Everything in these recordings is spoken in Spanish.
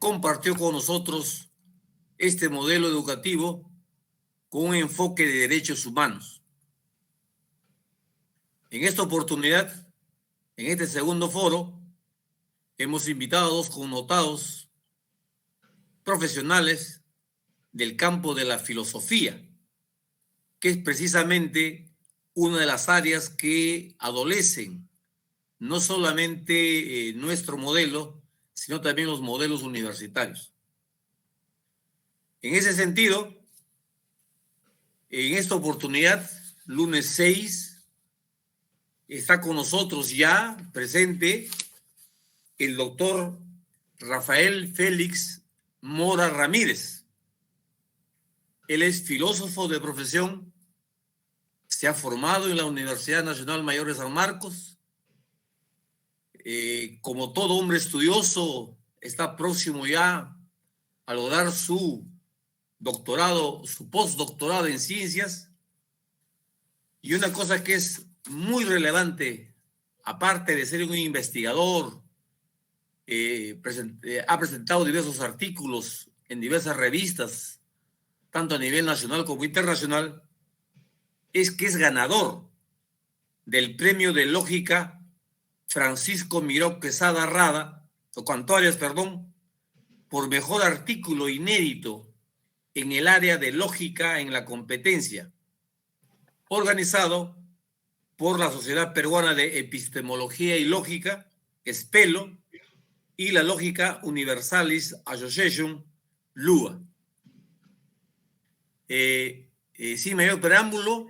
compartió con nosotros este modelo educativo con un enfoque de derechos humanos. En esta oportunidad, en este segundo foro, hemos invitado a dos connotados profesionales del campo de la filosofía, que es precisamente una de las áreas que adolecen no solamente nuestro modelo, sino también los modelos universitarios. En ese sentido, en esta oportunidad, lunes 6, está con nosotros ya presente el doctor Rafael Félix Mora Ramírez. Él es filósofo de profesión, se ha formado en la Universidad Nacional Mayor de San Marcos. Como todo hombre estudioso, está próximo ya a lograr su doctorado, su postdoctorado en ciencias. Y una cosa que es muy relevante, aparte de ser un investigador, ha presentado diversos artículos en diversas revistas, tanto a nivel nacional como internacional, es que es ganador del Premio de Lógica Francisco Miró Quesada Rada, o Cantuarias, perdón, por mejor artículo inédito en el área de lógica en la competencia, organizado por la Sociedad Peruana de Epistemología y Lógica, SPELO, y la Lógica Universalis Association, LUA. Sin mayor preámbulo,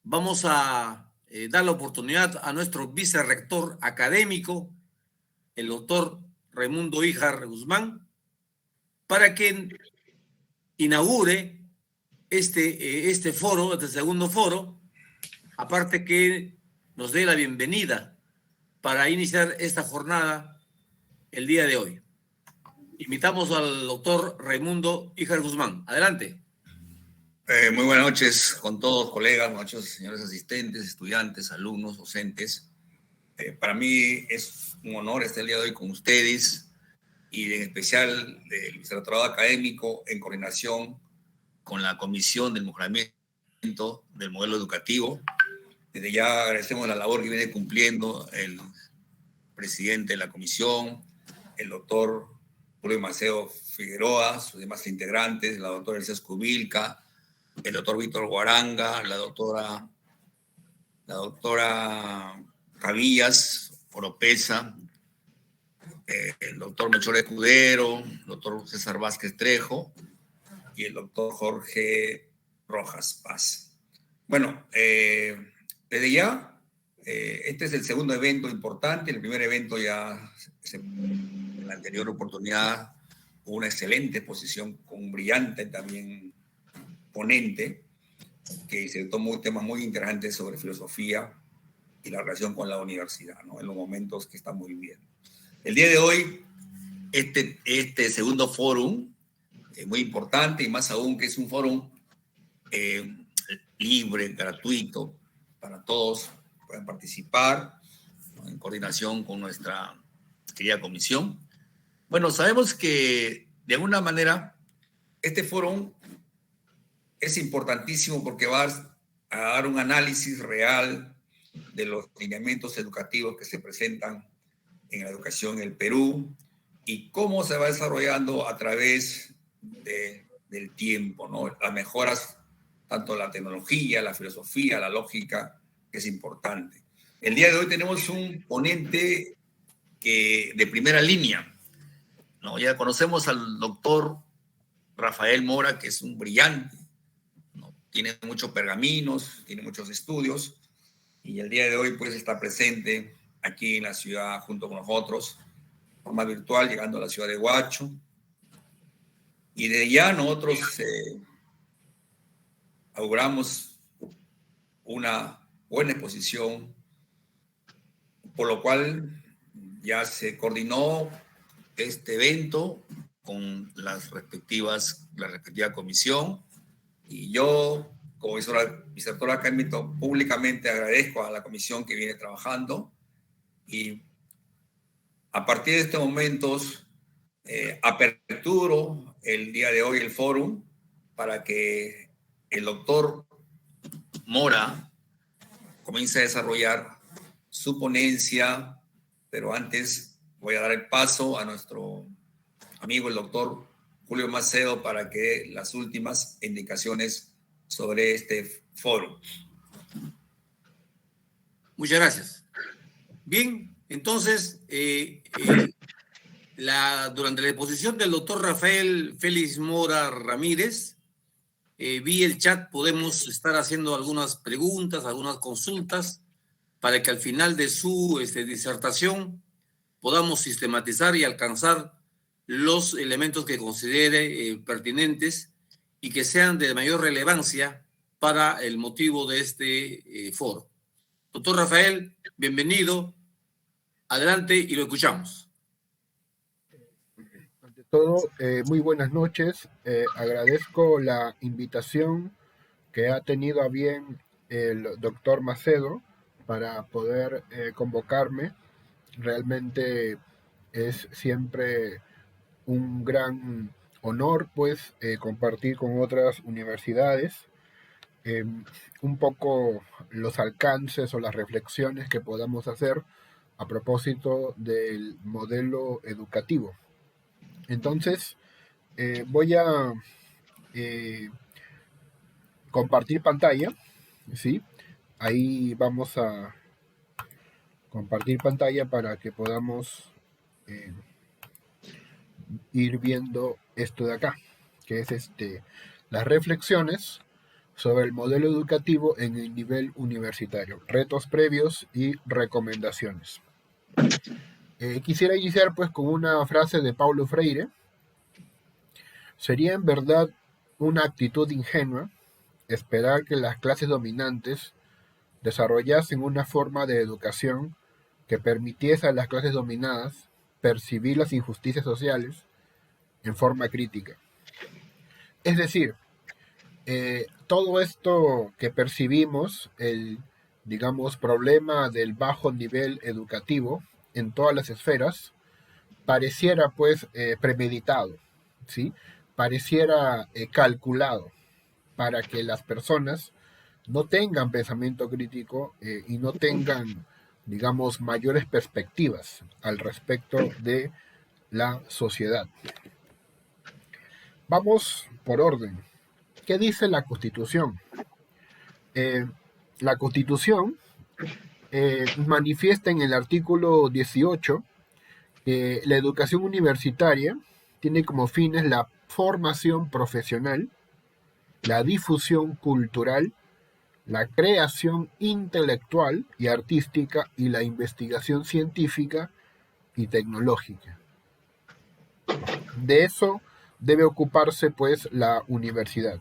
vamos a dar la oportunidad a nuestro vicerrector académico, el doctor Raimundo Híjar Guzmán, para que inaugure este foro, este segundo foro, aparte que nos dé la bienvenida para iniciar esta jornada el día de hoy. Invitamos al doctor Raimundo Híjar Guzmán. Adelante. Muy buenas noches con todos, colegas, buenas noches, señores asistentes, estudiantes, alumnos, docentes. Para mí es un honor estar el día de hoy con ustedes y en especial del vicerrectorado académico en coordinación con la Comisión del Mejoramiento del Modelo Educativo. Desde ya agradecemos la labor que viene cumpliendo el presidente de la comisión, el doctor Julio Maceo Figueroa, sus demás integrantes, la doctora Elsa Escubilca, el doctor Víctor Guaranga, la doctora Cabillas Oropesa, el doctor Melchor Escudero, el doctor César Vázquez Trejo y el doctor Jorge Rojas Paz. Bueno, desde ya, este es el segundo evento importante. El primer evento ya, en la anterior oportunidad, hubo una excelente exposición con un brillante también ponente que se tomó temas muy interesantes sobre filosofía y la relación con la universidad, ¿no? En los momentos que estamos viviendo. El día de hoy, este segundo fórum es muy importante y más aún que es un fórum libre, gratuito, para todos pueden participar, ¿no? En coordinación con nuestra querida comisión. Bueno, sabemos que de alguna manera este fórum es importantísimo porque va a dar un análisis real de los lineamientos educativos que se presentan en la educación en el Perú y cómo se va desarrollando a través del tiempo, ¿no? Las mejoras, tanto la tecnología, la filosofía, la lógica, que es importante. El día de hoy tenemos un ponente de primera línea, ¿no? Ya conocemos al doctor Rafael Mora, que es un brillante, ¿no? Tiene muchos pergaminos, tiene muchos estudios, y el día de hoy pues está presente aquí en la ciudad junto con nosotros, de forma virtual, llegando a la ciudad de Huacho. Y de ya nosotros auguramos una buena exposición, por lo cual ya se coordinó este evento con la respectiva comisión, y yo, como vicerrector académico, públicamente agradezco a la comisión que viene trabajando, y a partir de estos momentos aperturo el día de hoy el foro para que el doctor Mora comience a desarrollar su ponencia, pero antes voy a dar el paso a nuestro amigo el doctor Julio Macedo para que las últimas indicaciones sobre este foro. Muchas gracias. Bien, entonces, durante la exposición del doctor Rafael Félix Mora Ramírez, vi el chat, podemos estar haciendo algunas preguntas, algunas consultas, para que al final de su disertación podamos sistematizar y alcanzar los elementos que considere pertinentes y que sean de mayor relevancia para el motivo de este foro. Doctor Rafael, bienvenido. Adelante y lo escuchamos. Ante todo, muy buenas noches. Agradezco la invitación que ha tenido a bien el doctor Macedo para poder convocarme. Realmente es siempre un gran honor, pues, compartir con otras universidades un poco los alcances o las reflexiones que podamos hacer a propósito del modelo educativo. Entonces, voy a compartir pantalla, ¿sí? Ahí vamos a compartir pantalla para que podamos ir viendo esto de acá, que es las reflexiones sobre el modelo educativo en el nivel universitario, retos previos y recomendaciones. Quisiera iniciar pues con una frase de Paulo Freire. Sería en verdad una actitud ingenua esperar que las clases dominantes desarrollasen una forma de educación que permitiese a las clases dominadas percibir las injusticias sociales en forma crítica. Es decir, todo esto que percibimos, el, digamos, problema del bajo nivel educativo en todas las esferas, pareciera pues premeditado, ¿sí? Pareciera calculado para que las personas no tengan pensamiento crítico y no tengan, digamos, mayores perspectivas al respecto de la sociedad. Vamos por orden. ¿Qué dice la Constitución? La Constitución manifiesta en el artículo 18 que la educación universitaria tiene como fines la formación profesional, la difusión cultural, la creación intelectual y artística y la investigación científica y tecnológica. De eso debe ocuparse pues la universidad.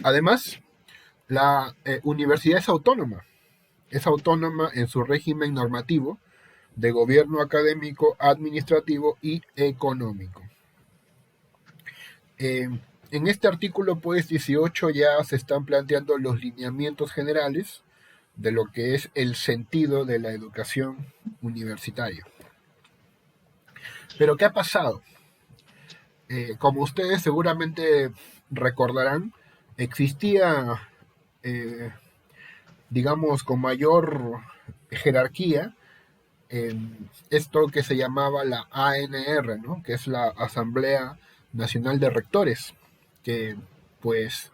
Además, la universidad es autónoma en su régimen normativo de gobierno académico, administrativo y económico. En este artículo pues 18 ya se están planteando los lineamientos generales de lo que es el sentido de la educación universitaria. Pero ¿qué ha pasado? Como ustedes seguramente recordarán, existía, digamos, con mayor jerarquía, esto que se llamaba la ANR, ¿no? Que es la Asamblea Nacional de Rectores, que pues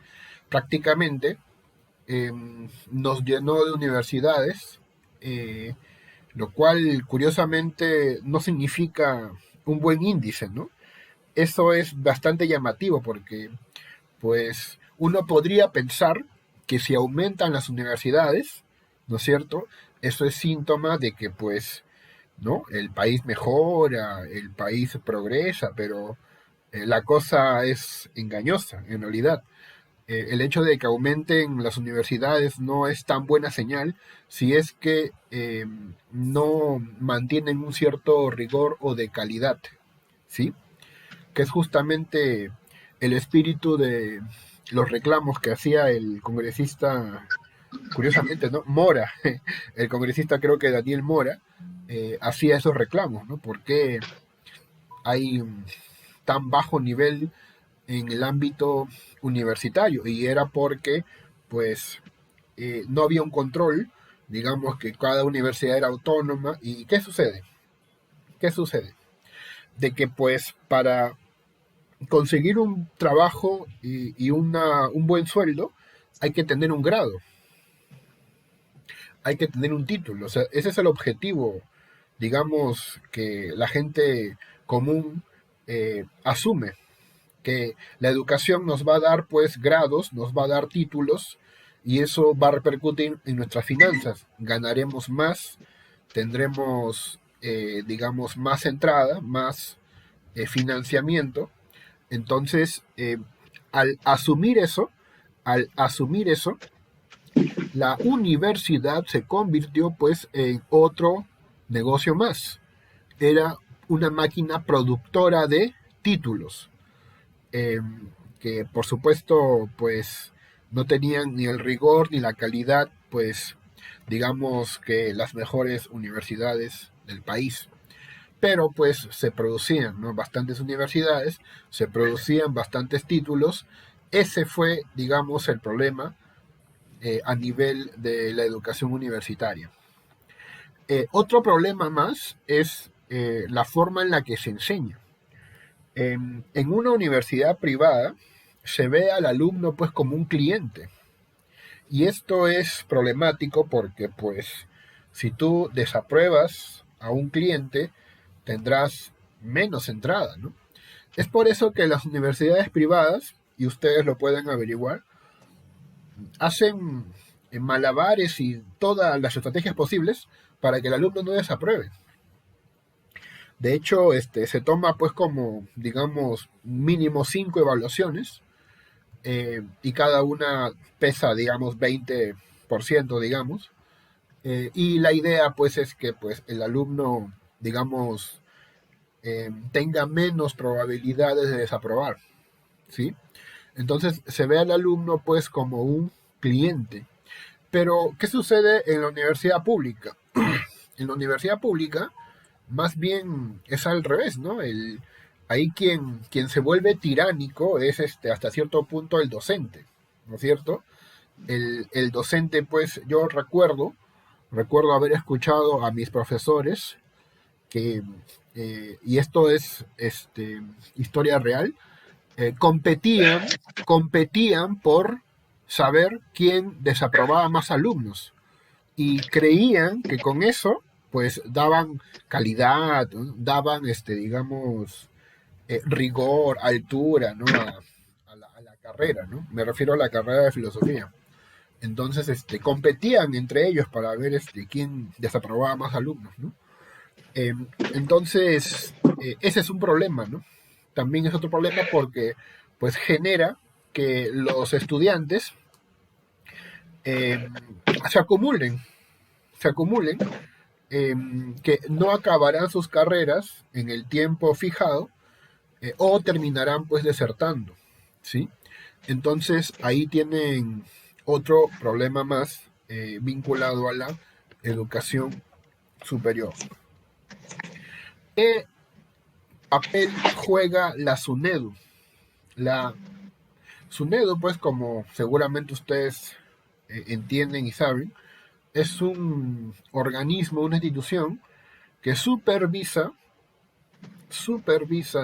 prácticamente nos llenó de universidades, lo cual curiosamente no significa un buen índice, ¿no? Eso es bastante llamativo porque pues uno podría pensar que si aumentan las universidades, ¿no es cierto? Eso es síntoma de que pues, ¿no? El país mejora, el país progresa, pero la cosa es engañosa en realidad. El hecho de que aumenten las universidades no es tan buena señal si es que no mantienen un cierto rigor o de calidad, ¿sí? Que es justamente el espíritu de los reclamos que hacía el congresista, curiosamente, ¿no? Mora, el congresista creo que Daniel Mora, hacía esos reclamos, ¿no? ¿Por qué hay tan bajo nivel en el ámbito universitario, y era porque pues no había un control, digamos que cada universidad era autónoma. ¿Y qué sucede? ¿Qué sucede? De que pues para conseguir un trabajo y un buen sueldo hay que tener un grado, hay que tener un título. O sea, ese es el objetivo, digamos, que la gente común asume, que la educación nos va a dar pues grados, nos va a dar títulos, y eso va a repercutir en nuestras finanzas. Ganaremos más, tendremos, digamos, más entrada, más financiamiento. Entonces, al asumir eso, al asumir eso, la universidad se convirtió pues en otro negocio más. Era una máquina productora de títulos, eh, que por supuesto pues no tenían ni el rigor ni la calidad, pues digamos que las mejores universidades del país. Pero pues se producían, ¿no?, bastantes universidades, se producían bastantes títulos. Ese fue, digamos, el problema a nivel de la educación universitaria. Otro problema más es la forma en la que se enseña. En una universidad privada se ve al alumno pues como un cliente, y esto es problemático porque pues si tú desapruebas a un cliente tendrás menos entrada, ¿no? Es por eso que las universidades privadas, y ustedes lo pueden averiguar, hacen malabares y todas las estrategias posibles para que el alumno no desapruebe. De hecho, se toma pues como, digamos, mínimo 5 evaluaciones, y cada una pesa, digamos, 20%, digamos. Y la idea pues es que pues el alumno, digamos, tenga menos probabilidades de desaprobar, ¿sí? Entonces se ve al alumno pues como un cliente. Pero, ¿qué sucede en la universidad pública? En la universidad pública, más bien es al revés, ¿no? Ahí quien se vuelve tiránico es hasta cierto punto el docente, ¿no es cierto? El docente, pues yo recuerdo haber escuchado a mis profesores que, y esto es historia real, competían por saber quién desaprobaba más alumnos, y creían que con eso pues daban calidad, ¿no?, daban digamos rigor, altura, ¿no?, a la carrera, ¿no? Me refiero a la carrera de filosofía. Entonces competían entre ellos para ver quién desaprobaba más alumnos, ¿no? Eh, entonces, ese es un problema, ¿no? También es otro problema porque pues genera que los estudiantes eh, se acumulen, se acumulen, que no acabarán sus carreras en el tiempo fijado, o terminarán pues desertando, ¿sí? Entonces ahí tienen otro problema más vinculado a la educación superior. ¿Qué papel juega la SUNEDU? La SUNEDU, pues como seguramente ustedes entienden y saben, es un organismo, una institución que supervisa,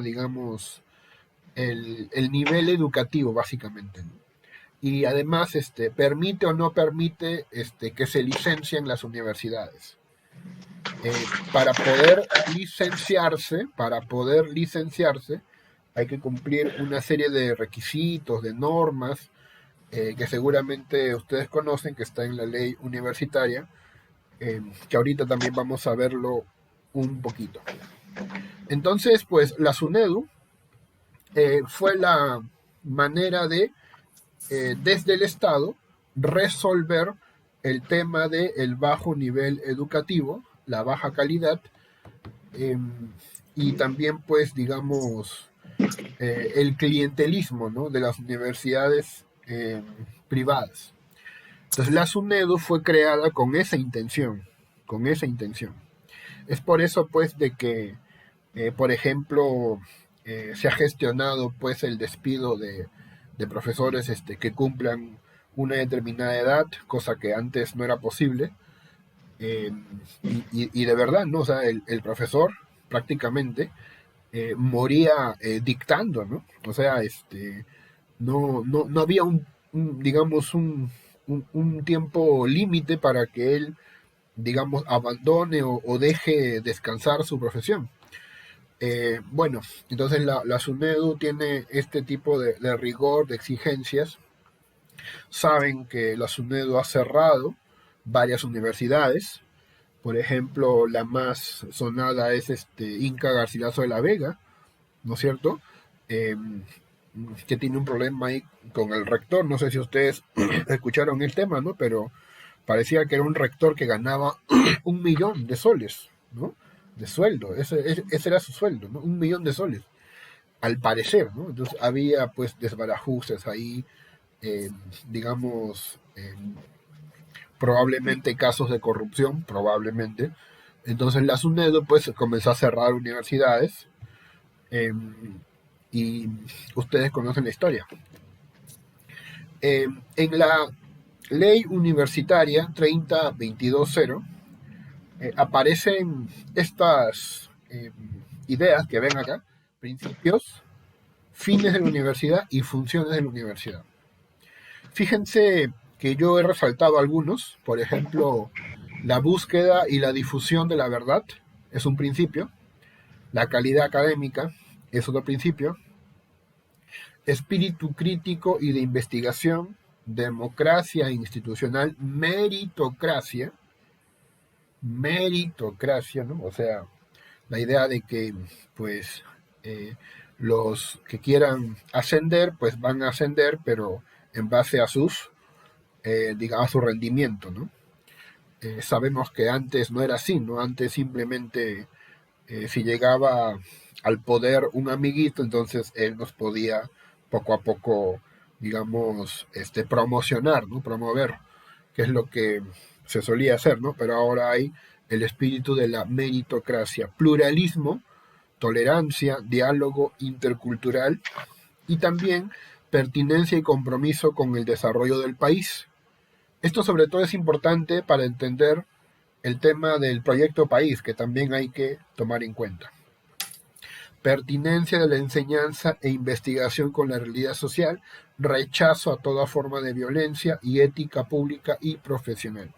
digamos, el nivel educativo, básicamente, ¿no? Y además permite o no permite que se licencien las universidades. Para poder licenciarse, hay que cumplir una serie de requisitos, de normas, que seguramente ustedes conocen, que está en la ley universitaria, que ahorita también vamos a verlo un poquito. Entonces, pues la SUNEDU fue la manera de, desde el Estado, resolver el tema del bajo nivel educativo, la baja calidad, y también, pues, digamos, el clientelismo, ¿no?, de las universidades privadas. Entonces, la SUNEDU fue creada con esa intención, con esa intención. Es por eso, pues, de que Por ejemplo, se ha gestionado pues el despido de profesores que cumplan una determinada edad, cosa que antes no era posible. eh, y de verdad, ¿no? O sea, el profesor prácticamente moría dictando, ¿no? O sea, no había digamos, un tiempo límite para que él, digamos, abandone o deje descansar su profesión. Bueno, entonces la SUNEDU tiene este tipo de rigor, de exigencias. Saben que la SUNEDU ha cerrado varias universidades. Por ejemplo, la más sonada es Inca Garcilaso de la Vega, ¿no es cierto? Eh, que tiene un problema ahí con el rector. No sé si ustedes escucharon el tema, ¿no? Pero parecía que era un rector que ganaba 1 millón de soles, ¿no? De sueldo. Ese era su sueldo, ¿no? 1 millón de soles, al parecer, ¿no? Entonces había pues desbarajustes ahí, digamos, probablemente casos de corrupción, probablemente. Entonces la SUNEDO pues comenzó a cerrar universidades, eh, y ustedes conocen la historia. En la ley universitaria 3022.0 aparecen estas ideas que ven acá: principios, fines de la universidad y funciones de la universidad. Fíjense que yo he resaltado algunos. Por ejemplo, la búsqueda y la difusión de la verdad es un principio, la calidad académica es otro principio, espíritu crítico y de investigación, democracia institucional, meritocracia, ¿no? O sea, la idea de que, pues, los que quieran ascender, pues van a ascender, pero en base a digamos, a su rendimiento, ¿no? Sabemos que antes no era así, ¿no? Antes simplemente, si llegaba al poder un amiguito, entonces él nos podía poco a poco, digamos, promocionar, ¿no? Promover, que es lo que se solía hacer, ¿no? Pero ahora hay el espíritu de la meritocracia, pluralismo, tolerancia, diálogo intercultural y también pertinencia y compromiso con el desarrollo del país. Esto sobre todo es importante para entender el tema del proyecto país, que también hay que tomar en cuenta. Pertinencia de la enseñanza e investigación con la realidad social, rechazo a toda forma de violencia y ética pública y profesional.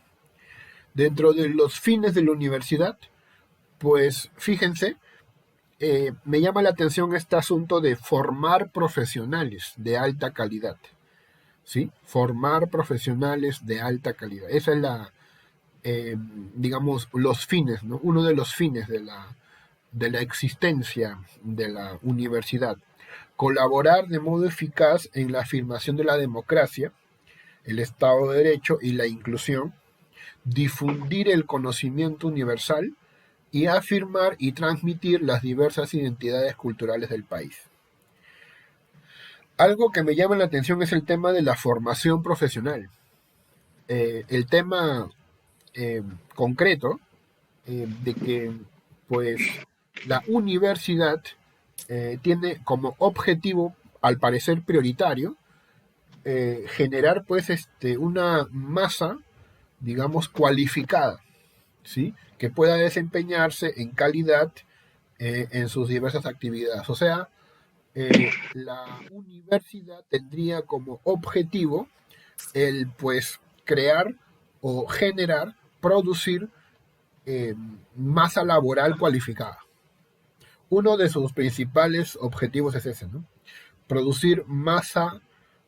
Dentro de los fines de la universidad, pues fíjense, me llama la atención este asunto de formar profesionales de alta calidad, ¿sí? Formar profesionales de alta calidad. Esa es digamos, los fines, ¿no? Uno de los fines de la existencia de la universidad. Colaborar de modo eficaz en la afirmación de la democracia, el Estado de Derecho y la inclusión, difundir el conocimiento universal y afirmar y transmitir las diversas identidades culturales del país. Algo que me llama la atención es el tema de la formación profesional. El tema concreto de que pues la universidad tiene como objetivo, al parecer prioritario, generar pues una masa, digamos, cualificada, ¿sí? Que pueda desempeñarse en calidad en sus diversas actividades. O sea, la universidad tendría como objetivo el pues crear o generar, producir eh, masa laboral cualificada. Uno de sus principales objetivos es ese, ¿no? Producir masa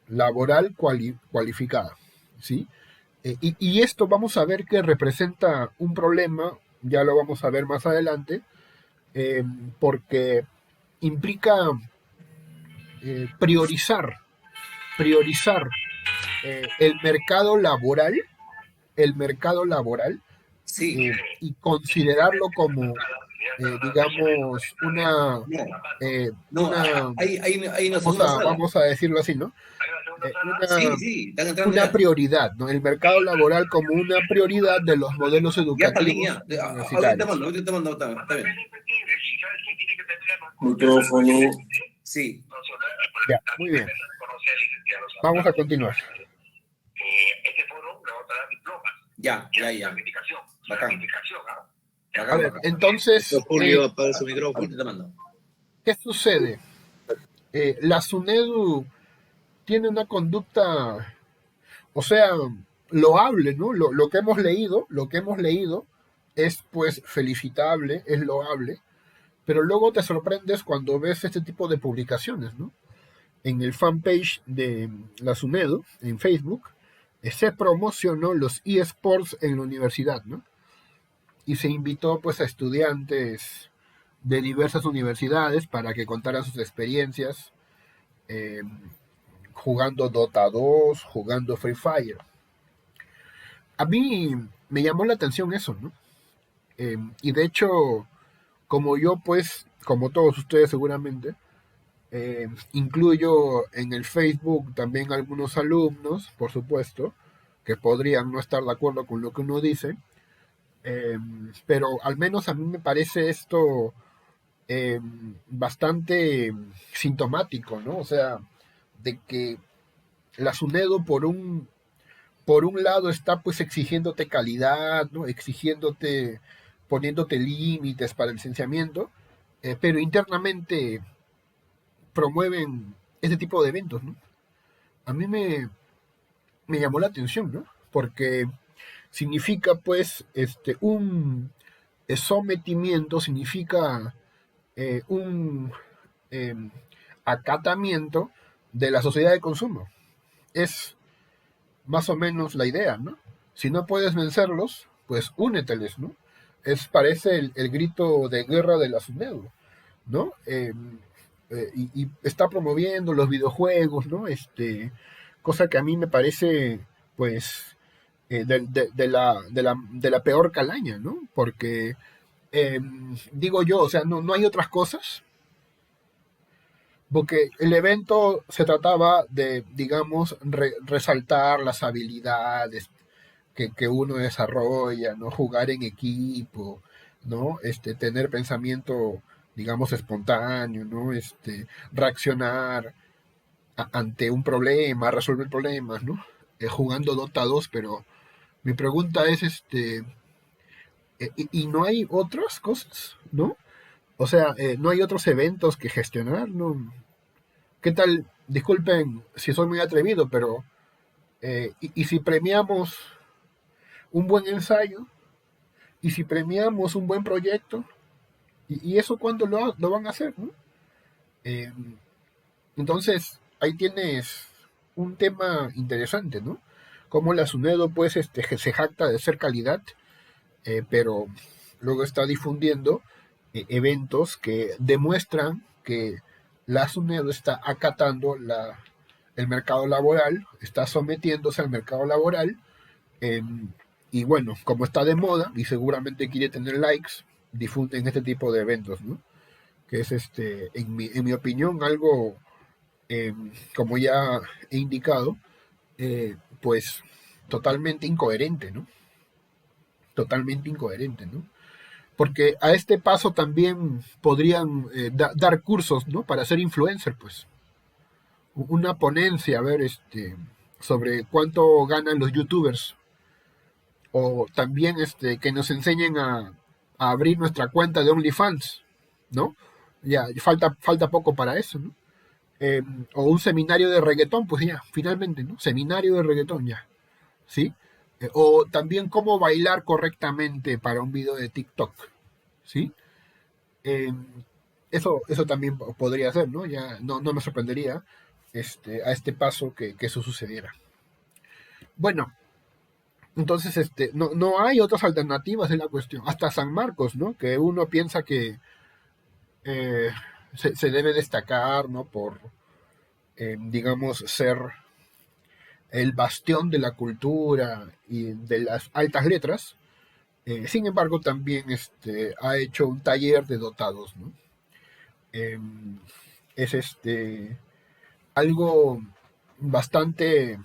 laboral cualificada, ¿sí? Y esto vamos a ver que representa un problema, ya lo vamos a ver más adelante, eh, porque implica priorizar, priorizar el mercado laboral, el mercado laboral, Sí, y considerarlo como digamos, No, no, una hay una segunda sala. vamos a decirlo así, ¿no? Sí, sí, están entrando Una ya. prioridad, ¿no? El mercado laboral como una prioridad de los modelos Ya está en educativos línea. universitarios. Ahorita te mando, está bien. Micrófono. Sí, Ya, muy bien. Vamos a continuar. ya. Bacán. A Bacán, ver, bacán. entonces, Julio, apaga su micrófono. Ahorita te mando. ¿qué sucede? La SUNEDU tiene una conducta, o sea, loable, ¿no? Lo que hemos leído es pues felicitable, es loable, pero luego te sorprendes cuando ves este tipo de publicaciones, ¿no? En el fanpage de la SUNEDU, en Facebook, se promocionó los eSports en la universidad, ¿no? Y se invitó pues a estudiantes de diversas universidades para que contaran sus experiencias eh, jugando Dota 2, jugando Free Fire. A mí me llamó la atención eso, ¿no? Y de hecho, como yo pues, como todos ustedes seguramente, incluyo en el Facebook también algunos alumnos, por supuesto, que podrían no estar de acuerdo con lo que uno dice, pero al menos a mí me parece esto eh, bastante sintomático, ¿no? O sea, de que la SUNEDO por un lado está pues exigiéndote calidad, ¿no? Exigiéndote, poniéndote límites para el licenciamiento, pero internamente promueven este tipo de eventos, ¿no? A mí me llamó la atención, ¿no? Porque significa pues un sometimiento, significa un eh, acatamiento de la sociedad de consumo. Es más o menos la idea, ¿no? Si no puedes vencerlos, pues úneteles, ¿no? Parece el grito de guerra de la SUNEDU, ¿no? Y está promoviendo los videojuegos, ¿no? Cosa que a mí me parece, pues, de la peor calaña, ¿no? Porque, digo yo, o sea, no hay otras cosas, porque el evento se trataba de, digamos, resaltar las habilidades que uno desarrolla, ¿no? Jugar en equipo, ¿no? Tener pensamiento, digamos, espontáneo, ¿no? Reaccionar ante un problema, resolver problemas, ¿no? Jugando Dota 2, pero mi pregunta es, ¿y no hay otras cosas, ¿no? O sea, no hay otros eventos que gestionar, ¿no? ¿Qué tal? Disculpen si soy muy atrevido, pero y si premiamos un buen ensayo, y si premiamos un buen proyecto, y eso cuándo lo van a hacer, ¿no? Eh, entonces, ahí tienes un tema interesante, ¿no? Como la SUNEDO, pues, se jacta de ser calidad, pero luego está difundiendo eventos que demuestran que la SUNEDO está acatando el mercado laboral, está sometiéndose al mercado laboral, eh, y bueno, como está de moda y seguramente quiere tener likes, difunden este tipo de eventos, ¿no? Que es, en mi opinión, algo, como ya he indicado, pues totalmente incoherente, ¿no? Totalmente incoherente, ¿no? Porque a este paso también podrían dar cursos, ¿no? Para ser influencer, pues. Una ponencia, a ver, sobre cuánto ganan los youtubers. O también que nos enseñen a abrir nuestra cuenta de OnlyFans, ¿no? Ya, falta poco para eso, ¿no? Eh, o un seminario de reggaetón, pues ya, finalmente, ¿no? Seminario de reggaetón, ya, ¿sí? O también cómo bailar correctamente para un video de TikTok, ¿sí? Eh, eso también podría ser, ¿no? Ya no me sorprendería a este paso que eso sucediera. Bueno, entonces no hay otras alternativas en la cuestión. Hasta San Marcos, ¿no? Que uno piensa que eh, se debe destacar, ¿no? Por, digamos, ser el bastión de la cultura y de las altas letras, Sin embargo, también ha hecho un taller de dotados, ¿no? Es algo bastante,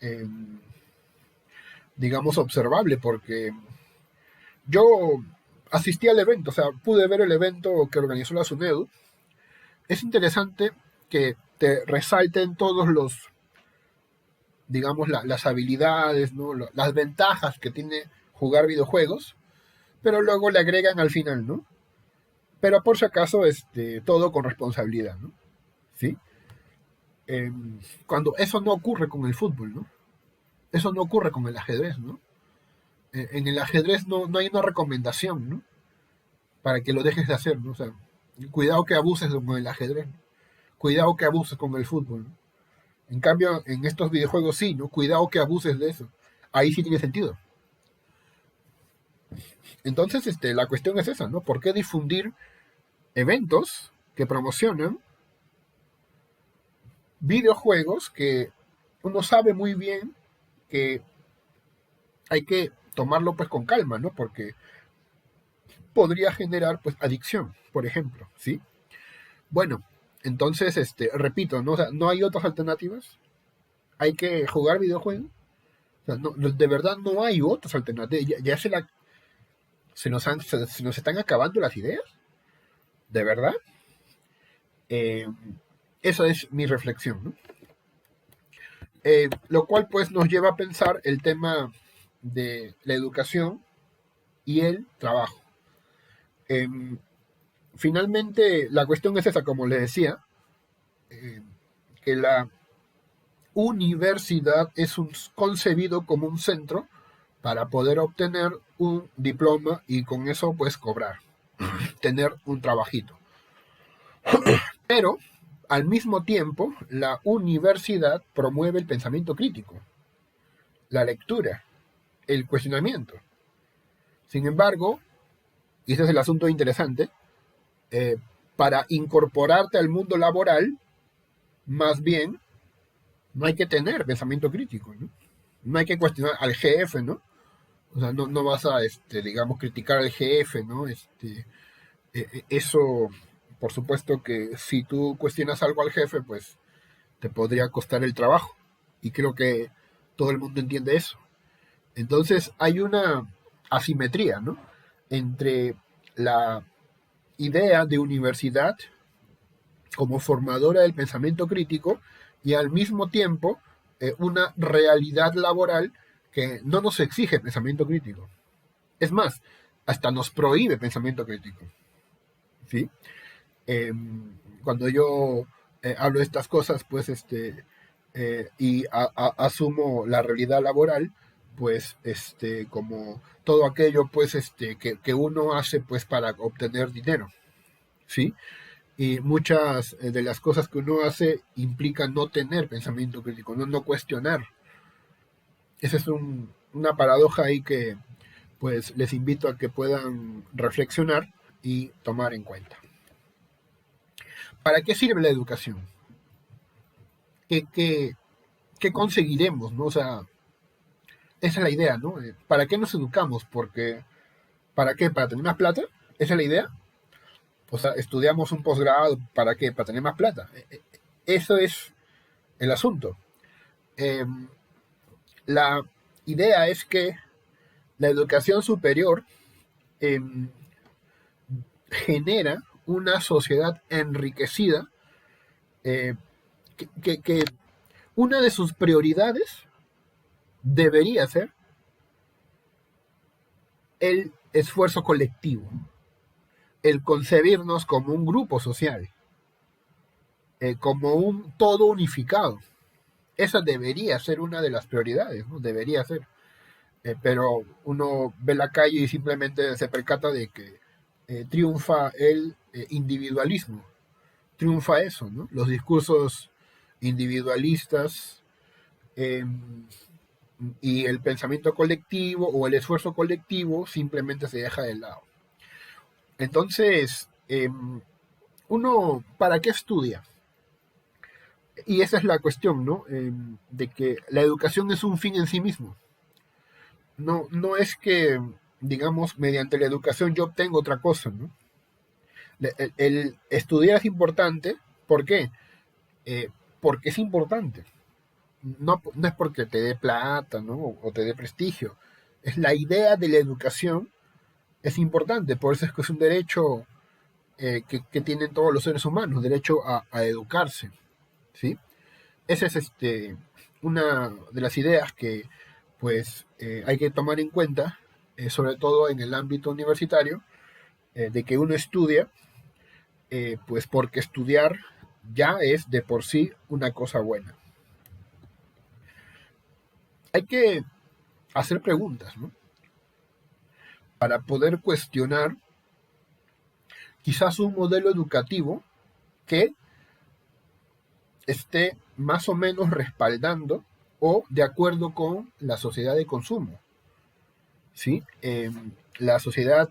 eh, digamos, observable, porque yo asistí al evento, o sea, pude ver el evento que organizó la SUNEDU. Es interesante que te resalten todos los, digamos, las habilidades, ¿no? Las ventajas que tiene jugar videojuegos, pero luego le agregan al final, ¿no? Pero por si acaso, todo con responsabilidad, ¿no? ¿Sí? Eh, Cuando eso no ocurre con el fútbol, ¿no? Eso no ocurre con el ajedrez, ¿no? En el ajedrez no hay una recomendación, ¿no? Para que lo dejes de hacer, ¿no? O sea, cuidado que abuses con el ajedrez, ¿no? Cuidado que abuses con el fútbol, ¿no? En cambio, en estos videojuegos sí, ¿no? Cuidado que abuses de eso. Ahí sí tiene sentido. Entonces, la cuestión es esa, ¿no? ¿Por qué difundir eventos que promocionan videojuegos que uno sabe muy bien que hay que tomarlo pues con calma, ¿no? Porque podría generar pues adicción, por ejemplo, ¿sí? Bueno, entonces, repito, ¿no? O sea, no hay otras alternativas. Hay que jugar videojuegos. O sea, de verdad no hay otras alternativas. Ya se nos están acabando las ideas. ¿De verdad? Eh, Esa es mi reflexión, ¿no? Lo cual pues nos lleva a pensar el tema de la educación y el trabajo. Eh, Finalmente, la cuestión es esa, como les decía, eh, que la universidad es concebido como un centro para poder obtener un diploma y con eso pues cobrar, tener un trabajito. Pero al mismo tiempo, la universidad promueve el pensamiento crítico, la lectura, el cuestionamiento. Sin embargo, y ese es el asunto interesante, eh, para incorporarte al mundo laboral, más bien, no hay que tener pensamiento crítico, ¿no? No hay que cuestionar al jefe, ¿no? O sea, no vas a, digamos, criticar al jefe, ¿no? Eso, por supuesto que si tú cuestionas algo al jefe, pues te podría costar el trabajo. Y creo que todo el mundo entiende eso. Entonces hay una asimetría, ¿no? Entre la idea de universidad como formadora del pensamiento crítico y al mismo tiempo una realidad laboral que no nos exige pensamiento crítico. Es más, hasta nos prohíbe pensamiento crítico. ¿Sí? Eh, Cuando yo hablo de estas cosas, pues, y asumo la realidad laboral, pues, como todo aquello, pues, que uno hace, pues, para obtener dinero, ¿sí? Y muchas de las cosas que uno hace implican no tener pensamiento crítico, no cuestionar. Esa es una paradoja ahí que, pues, les invito a que puedan reflexionar y tomar en cuenta. ¿Para qué sirve la educación? ¿Qué, qué conseguiremos, ¿no? O sea, esa es la idea, ¿no? ¿Para qué nos educamos? Porque, ¿para qué? ¿Para tener más plata? ¿Esa es la idea? O sea, estudiamos un posgrado, ¿para qué? ¿Para tener más plata? Eso es el asunto. Eh, la idea es que la educación superior eh, genera una sociedad enriquecida eh, que una de sus prioridades debería ser el esfuerzo colectivo, el concebirnos como un grupo social, como un todo unificado. Esa debería ser una de las prioridades, ¿no? Debería ser. Pero uno ve la calle y simplemente se percata de que triunfa el individualismo, triunfa eso, ¿no? Los discursos individualistas eh, y el pensamiento colectivo o el esfuerzo colectivo simplemente se deja de lado. Entonces, uno, ¿para qué estudia? Y esa es la cuestión, ¿no? De que la educación es un fin en sí mismo. No es que digamos, mediante la educación yo obtengo otra cosa, ¿no? El estudiar es importante. ¿Por qué? Porque es importante. No es porque te dé plata, ¿no? O te dé prestigio. Es la idea de la educación es importante. Por eso es que es un derecho que tienen todos los seres humanos, derecho a educarse, ¿sí? Esa es una de las ideas que pues hay que tomar en cuenta, sobre todo en el ámbito universitario, de que uno estudia, pues porque estudiar ya es de por sí una cosa buena. Hay que hacer preguntas, ¿no? Para poder cuestionar quizás un modelo educativo que esté más o menos respaldando o de acuerdo con la sociedad de consumo, ¿sí? La sociedad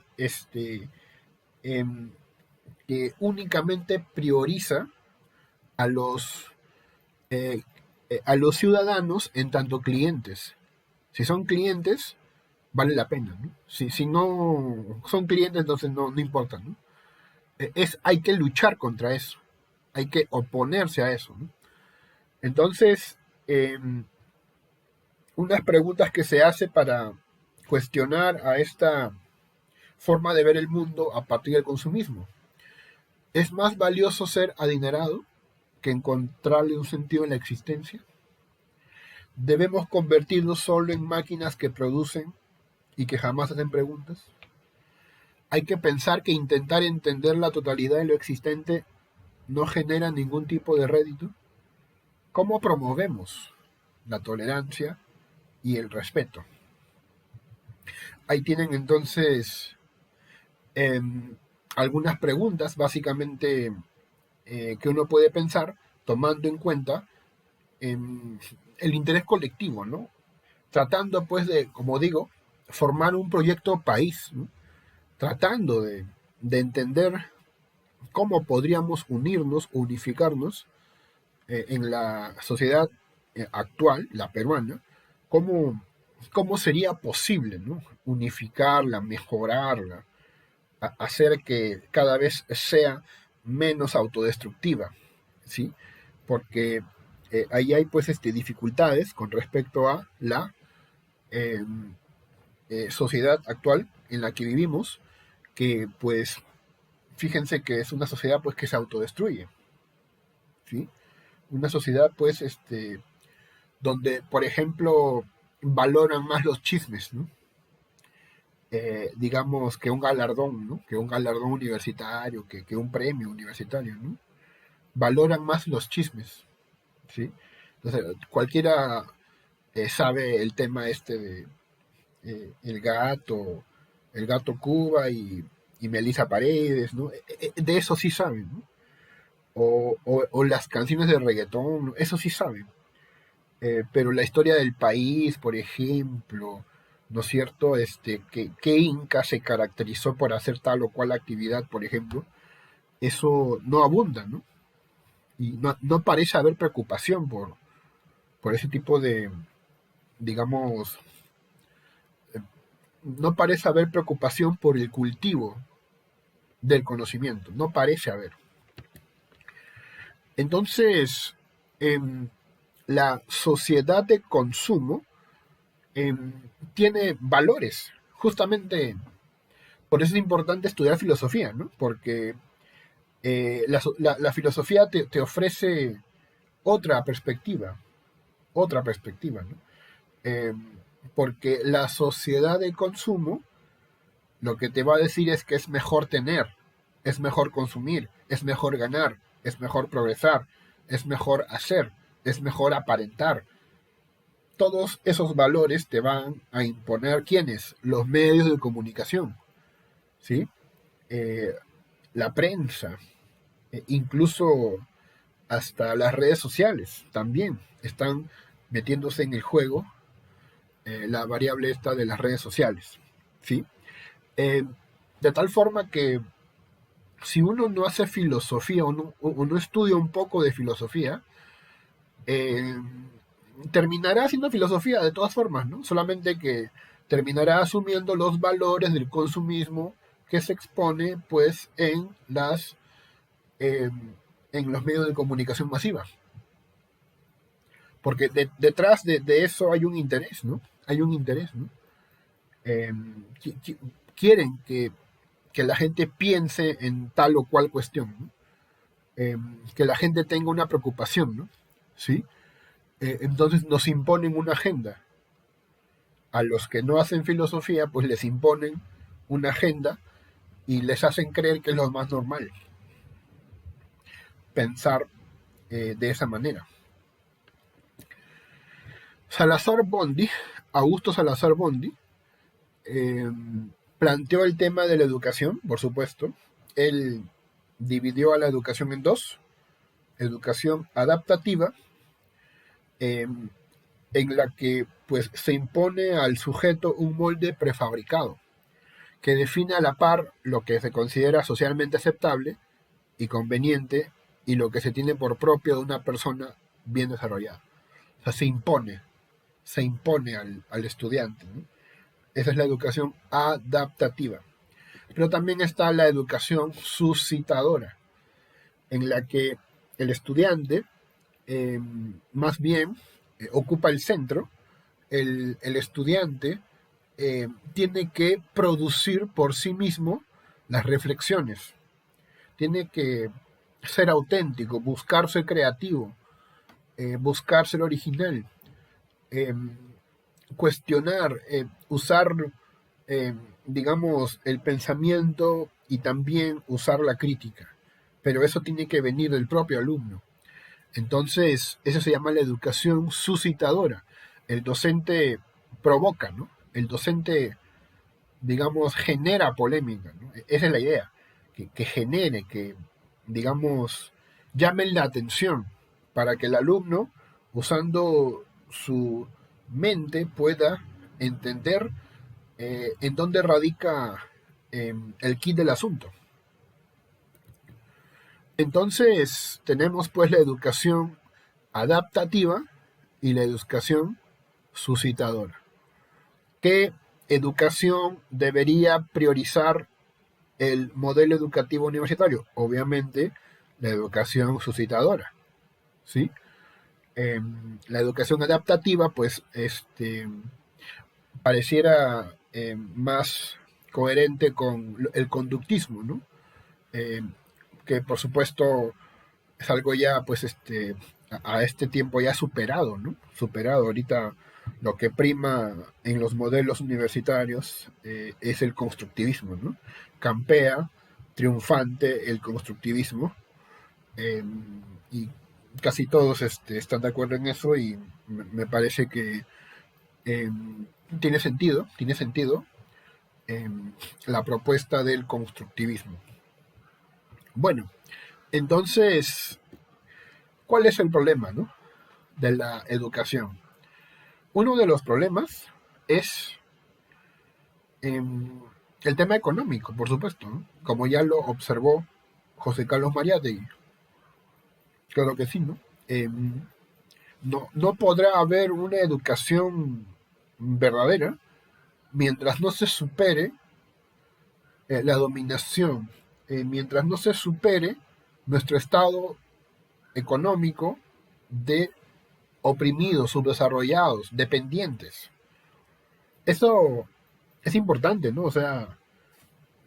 que únicamente prioriza a eh, a los ciudadanos en tanto clientes. Si son clientes, vale la pena, ¿no? Si no son clientes, entonces no importa, ¿no? Hay que luchar contra eso, hay que oponerse a eso, ¿no? Entonces, unas preguntas que se hace para cuestionar a esta forma de ver el mundo a partir del consumismo. ¿Es más valioso ser adinerado que encontrarle un sentido en la existencia? ¿Debemos convertirnos solo en máquinas que producen y que jamás hacen preguntas? Hay que pensar que intentar entender la totalidad de lo existente no genera ningún tipo de rédito. ¿Cómo promovemos la tolerancia y el respeto? Ahí tienen entonces eh, algunas preguntas básicamente que uno puede pensar tomando en cuenta el interés colectivo, ¿no? Tratando pues de, como digo, formar un proyecto país, ¿no? Tratando de entender cómo podríamos unirnos, unificarnos en la sociedad actual, la peruana, cómo sería posible, ¿no? Unificarla, mejorarla, hacer que cada vez sea menos autodestructiva, ¿sí? Porque ahí hay pues dificultades con respecto a la eh, sociedad actual en la que vivimos, que pues fíjense que es una sociedad pues que se autodestruye, ¿sí? Una sociedad pues donde por ejemplo valoran más los chismes, ¿no? Digamos que un galardón, ¿no? Que un galardón universitario, que un premio universitario, ¿no? Valoran más los chismes, ¿sí? Entonces, cualquiera sabe el tema de el gato Cuba y Melissa Paredes, ¿no? De eso sí saben, ¿no? O las canciones de reggaetón, ¿no? Eso sí saben. Pero la historia del país, por ejemplo, ¿no es cierto? Que Inca se caracterizó por hacer tal o cual actividad, por ejemplo, eso no abunda, ¿no? Y no parece haber preocupación por ese tipo de, digamos, no parece haber preocupación por el cultivo del conocimiento, no parece haber. Entonces, la sociedad de consumo tiene valores. Justamente por eso es importante estudiar filosofía, ¿no? Porque la filosofía te ofrece otra perspectiva, ¿no? Eh, Porque la sociedad de consumo lo que te va a decir es que es mejor tener, es mejor consumir, es mejor ganar, es mejor progresar, es mejor hacer, es mejor aparentar. Todos esos valores te van a imponer ¿quiénes? Los medios de comunicación, ¿sí? Eh, la prensa, incluso hasta las redes sociales también están metiéndose en el juego la variable esta de las redes sociales, ¿sí? Eh, de tal forma que si uno no hace filosofía o no estudia un poco de filosofía, eh, terminará haciendo filosofía de todas formas, ¿no? Solamente que terminará asumiendo los valores del consumismo que se expone pues en los medios de comunicación masiva. Porque detrás de eso hay un interés, ¿no? Hay un interés, ¿no? Eh, quieren que la gente piense en tal o cual cuestión, ¿no? Que la gente tenga una preocupación, ¿no? ¿Sí? Entonces nos imponen una agenda. A los que no hacen filosofía, pues les imponen una agenda y les hacen creer que es lo más normal pensar de esa manera. Augusto Salazar Bondi, planteó el tema de la educación, por supuesto. Él dividió a la educación en dos: educación adaptativa, en la que pues se impone al sujeto un molde prefabricado que define a la par lo que se considera socialmente aceptable y conveniente y lo que se tiene por propio de una persona bien desarrollada. O sea, se impone al estudiante, ¿no? Esa es la educación adaptativa. Pero también está la educación suscitadora, en la que el estudiante más bien ocupa el centro. El estudiante tiene que producir por sí mismo las reflexiones, tiene que ser auténtico, buscar ser creativo, buscar ser original, eh, cuestionar, usar, eh, digamos, el pensamiento y también usar la crítica. Pero eso tiene que venir del propio alumno. Entonces, eso se llama la educación suscitadora. El docente provoca, ¿no? El docente, digamos, genera polémica, ¿no? Esa es la idea, que genere, que, digamos, llamen la atención para que el alumno, usando su mente, pueda entender en dónde radica el quid del asunto. Entonces tenemos pues la educación adaptativa y la educación suscitadora. ¿Qué educación debería priorizar el modelo educativo universitario? Obviamente la educación suscitadora, ¿sí? La educación adaptativa pues pareciera más coherente con el conductismo, ¿no? Que por supuesto es algo ya pues a este tiempo ya superado, ¿no? Superado. Ahorita lo que prima en los modelos universitarios es el constructivismo, ¿no? Campea, triunfante el constructivismo, eh, y casi todos están de acuerdo en eso y me parece que eh, tiene sentido eh, la propuesta del constructivismo. Bueno, entonces, ¿cuál es el problema, no? De la educación? Uno de los problemas es eh, el tema económico, por supuesto, ¿no? Como ya lo observó José Carlos Mariátegui. Claro que sí, ¿no? No podrá haber una educación verdadera mientras no se supere la dominación, mientras no se supere nuestro estado económico de oprimidos, subdesarrollados, dependientes. Eso es importante, ¿no? O sea,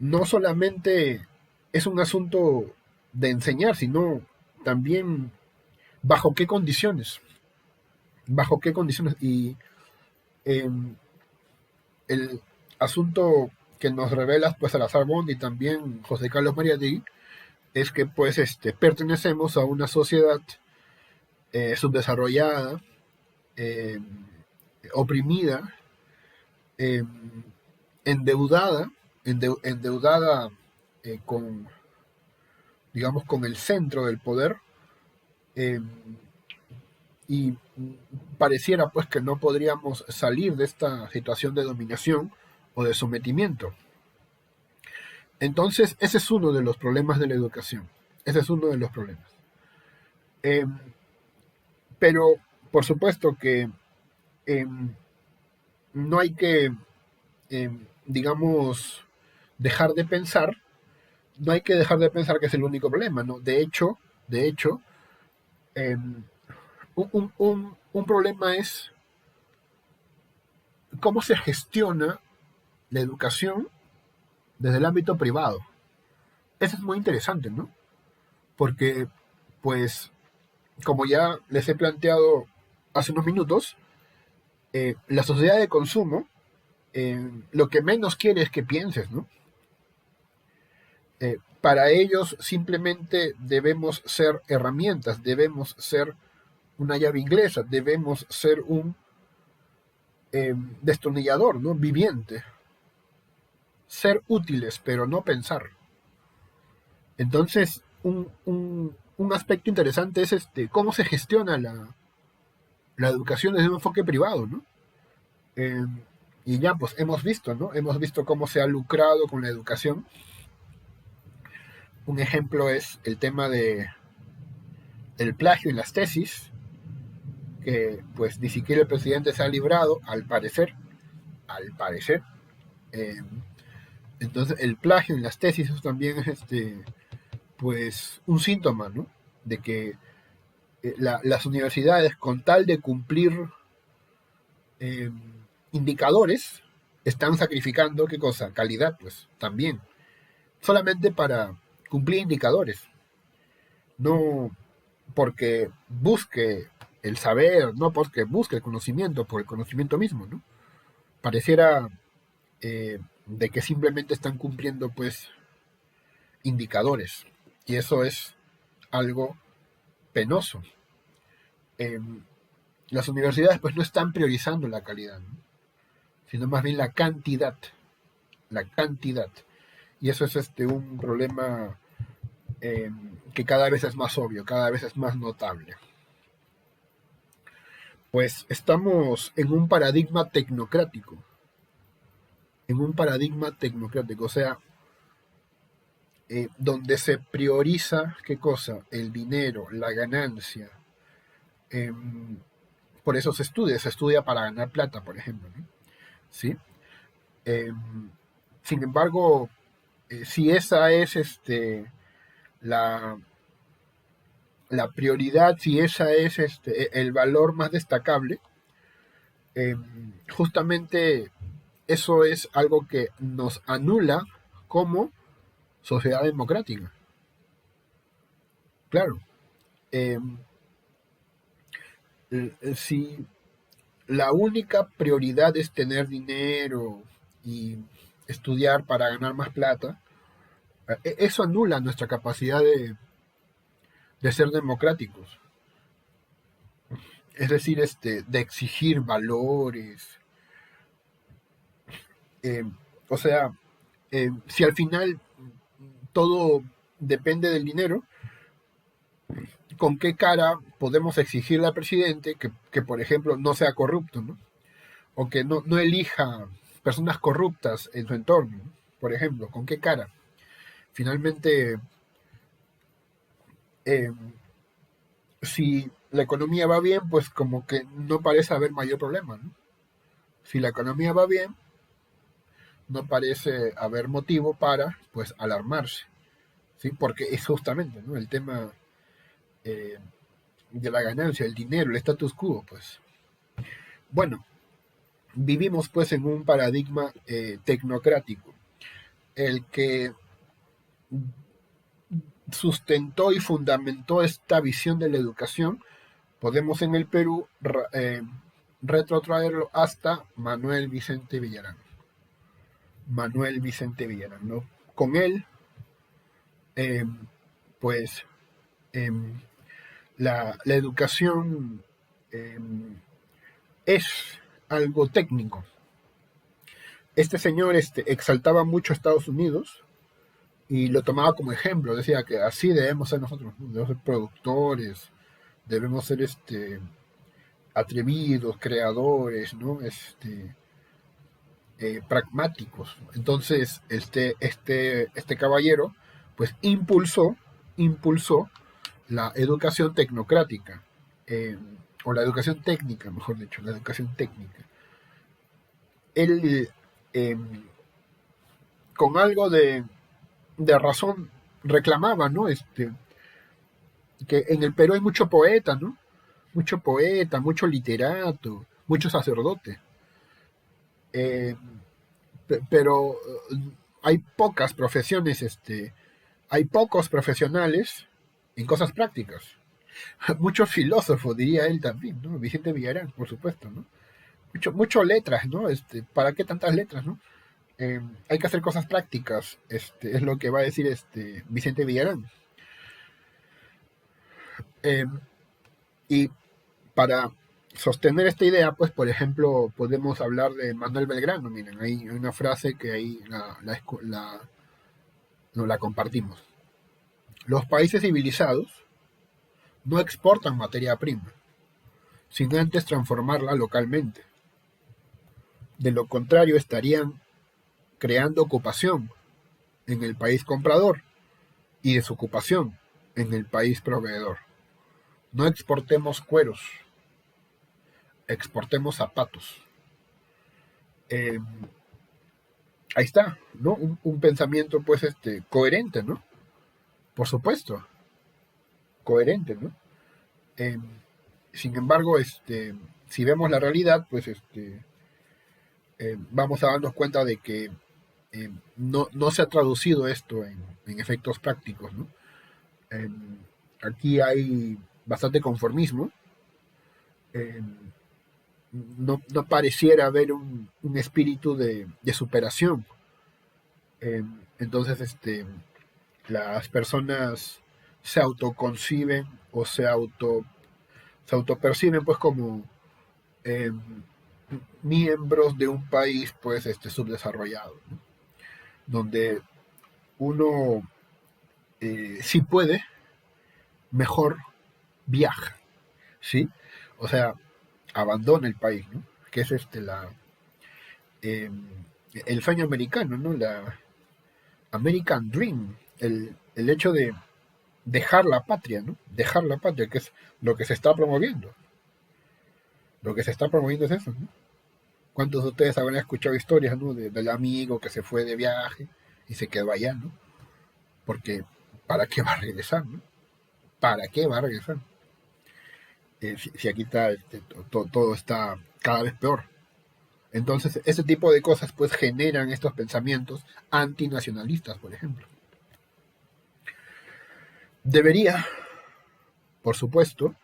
no solamente es un asunto de enseñar, sino también bajo qué condiciones. Bajo qué condiciones. Y eh, el asunto que nos revela pues Salazar Bond y también José Carlos Mariátegui es que pues pertenecemos a una sociedad subdesarrollada, eh, oprimida, eh, endeudada, endeudada con, digamos, con el centro del poder, eh, y pareciera pues que no podríamos salir de esta situación de dominación o de sometimiento. Entonces, ese es uno de los problemas de la educación. Ese es uno de los problemas. Eh, pero, por supuesto que no hay que digamos, dejar de pensar, no hay que dejar de pensar que es el único problema, ¿no? De hecho, eh, un problema es cómo se gestiona la educación desde el ámbito privado. Eso es muy interesante, ¿no? Porque, pues, como ya les he planteado hace unos minutos, la sociedad de consumo lo que menos quiere es que pienses, ¿no? Para ellos simplemente debemos ser herramientas, debemos ser una llave inglesa, debemos ser un destornillador, ¿no? Viviente. Ser útiles, pero no pensar. Entonces, un aspecto interesante es cómo se gestiona la educación desde un enfoque privado, ¿no? Eh, y ya, pues hemos visto, ¿no? Hemos visto cómo se ha lucrado con la educación. Un ejemplo es el tema del plagio en las tesis, que pues ni siquiera el presidente se ha librado, al parecer. Eh, entonces, el plagio en las tesis también es pues un síntoma, ¿no? De que las universidades, con tal de cumplir eh, indicadores, están sacrificando, ¿qué cosa? Calidad, pues, también. Solamente para cumplir indicadores. No porque busque el saber, no porque busque el conocimiento, por el conocimiento mismo, ¿no? Pareciera de que simplemente están cumpliendo, pues, indicadores. Y eso es algo penoso. Eh, las universidades, pues, no están priorizando la calidad, ¿no? Sino más bien la cantidad. La cantidad. Y eso es un problema que cada vez es más obvio, cada vez es más notable. Pues estamos en un paradigma tecnocrático. O sea, donde se prioriza, ¿qué cosa? El dinero, la ganancia. Eh, por eso se estudia para ganar plata, por ejemplo, ¿no? ¿Sí? Eh, sin embargo, si esa es la, la prioridad, si esa es el valor más destacable, eh, justamente eso es algo que nos anula como sociedad democrática. Claro, eh, si la única prioridad es tener dinero y estudiar para ganar más plata, eso anula nuestra capacidad de ser democráticos. Es decir, de exigir valores. Eh, o sea, si al final todo depende del dinero, ¿con qué cara podemos exigirle al presidente que, por ejemplo, no sea corrupto, ¿no? O que no elija personas corruptas en su entorno, ¿no? Por ejemplo, ¿con qué cara? Finalmente, eh, si la economía va bien, pues como que no parece haber mayor problema, ¿no? Si la economía va bien, no parece haber motivo para, pues, alarmarse, ¿sí? Porque es justamente, ¿no? El tema eh, de la ganancia, el dinero, el status quo, pues. Bueno, vivimos pues en un paradigma tecnocrático, el que sustentó y fundamentó esta visión de la educación. Podemos en el Perú retrotraerlo hasta Manuel Vicente Villarán. Manuel Vicente Villarán, ¿no? Con él, eh, pues, eh, la educación eh, es algo técnico. Este señor exaltaba mucho a Estados Unidos y lo tomaba como ejemplo. Decía que así debemos ser nosotros, ¿no? Debemos ser productores, debemos ser atrevidos, creadores, ¿no? Pragmáticos. Entonces, este caballero, pues impulsó la educación tecnocrática, o la educación técnica, mejor dicho, la educación técnica. Él con algo de razón reclamaba, ¿no? Que en el Perú hay mucho poeta, ¿no? Mucho poeta, mucho literato, mucho sacerdote. Pero hay pocas profesiones, hay pocos profesionales en cosas prácticas. Muchos filósofos, diría él también, ¿no? Vicente Villarán, por supuesto, ¿no? Mucho letras, ¿no? ¿Para qué tantas letras, no? Hay que hacer cosas prácticas, es lo que va a decir Vicente Villarán. Y para sostener esta idea, pues, por ejemplo, podemos hablar de Manuel Belgrano. Miren, hay una frase que ahí la compartimos. Los países civilizados no exportan materia prima, sin antes transformarla localmente. De lo contrario, estarían creando ocupación en el país comprador y desocupación en el país proveedor. No exportemos cueros, exportemos zapatos. Ahí está, ¿no? Un pensamiento, pues, coherente, ¿no? Por supuesto, coherente, ¿no? Sin embargo, si vemos la realidad, pues, vamos a darnos cuenta de que no se ha traducido esto en efectos prácticos, ¿no? Aquí hay bastante conformismo. No pareciera haber un espíritu de superación. Entonces, las personas se autoconciben o se autoperciben, pues, como miembros de un país, pues, subdesarrollado, ¿no? Donde uno, si puede, mejor viaja, ¿sí? O sea, abandona el país, ¿no? Que es el sueño americano, ¿no? La American Dream, el hecho de dejar la patria, ¿no? Dejar la patria, que es lo que se está promoviendo. Lo que se está promoviendo es eso, ¿no? ¿Cuántos de ustedes habrán escuchado historias, ¿no? Del amigo que se fue de viaje y se quedó allá, ¿no? Porque, ¿para qué va a regresar, no? ¿Para qué va a regresar? Si aquí está, todo está cada vez peor. Entonces, ese tipo de cosas, pues, generan estos pensamientos antinacionalistas, por ejemplo. Debería, por supuesto,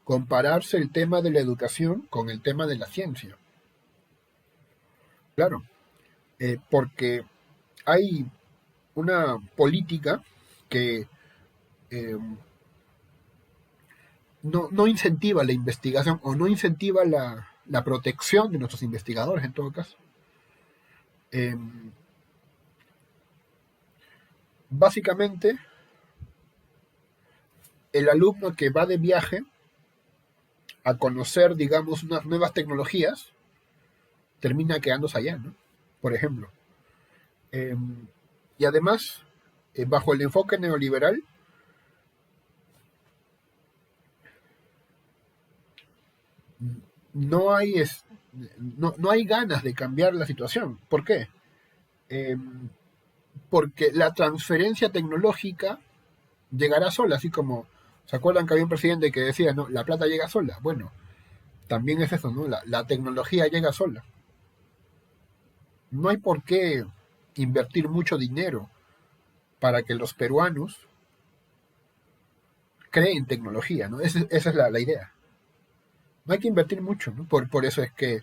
compararse el tema de la educación con el tema de la ciencia. Claro, porque hay una política que no incentiva la investigación o no incentiva la protección de nuestros investigadores, en todo caso. Básicamente, el alumno que va de viaje a conocer, digamos, unas nuevas tecnologías, termina quedándose allá, ¿no? Por ejemplo. Y además, bajo el enfoque neoliberal, no hay ganas de cambiar la situación. ¿Por qué? Porque la transferencia tecnológica llegará sola, así como, ¿se acuerdan que había un presidente que decía, no, la plata llega sola? Bueno, también es eso, ¿no? La tecnología llega sola. No hay por qué invertir mucho dinero para que los peruanos creen tecnología, ¿no? Esa es la idea. No hay que invertir mucho, ¿no? Por eso es que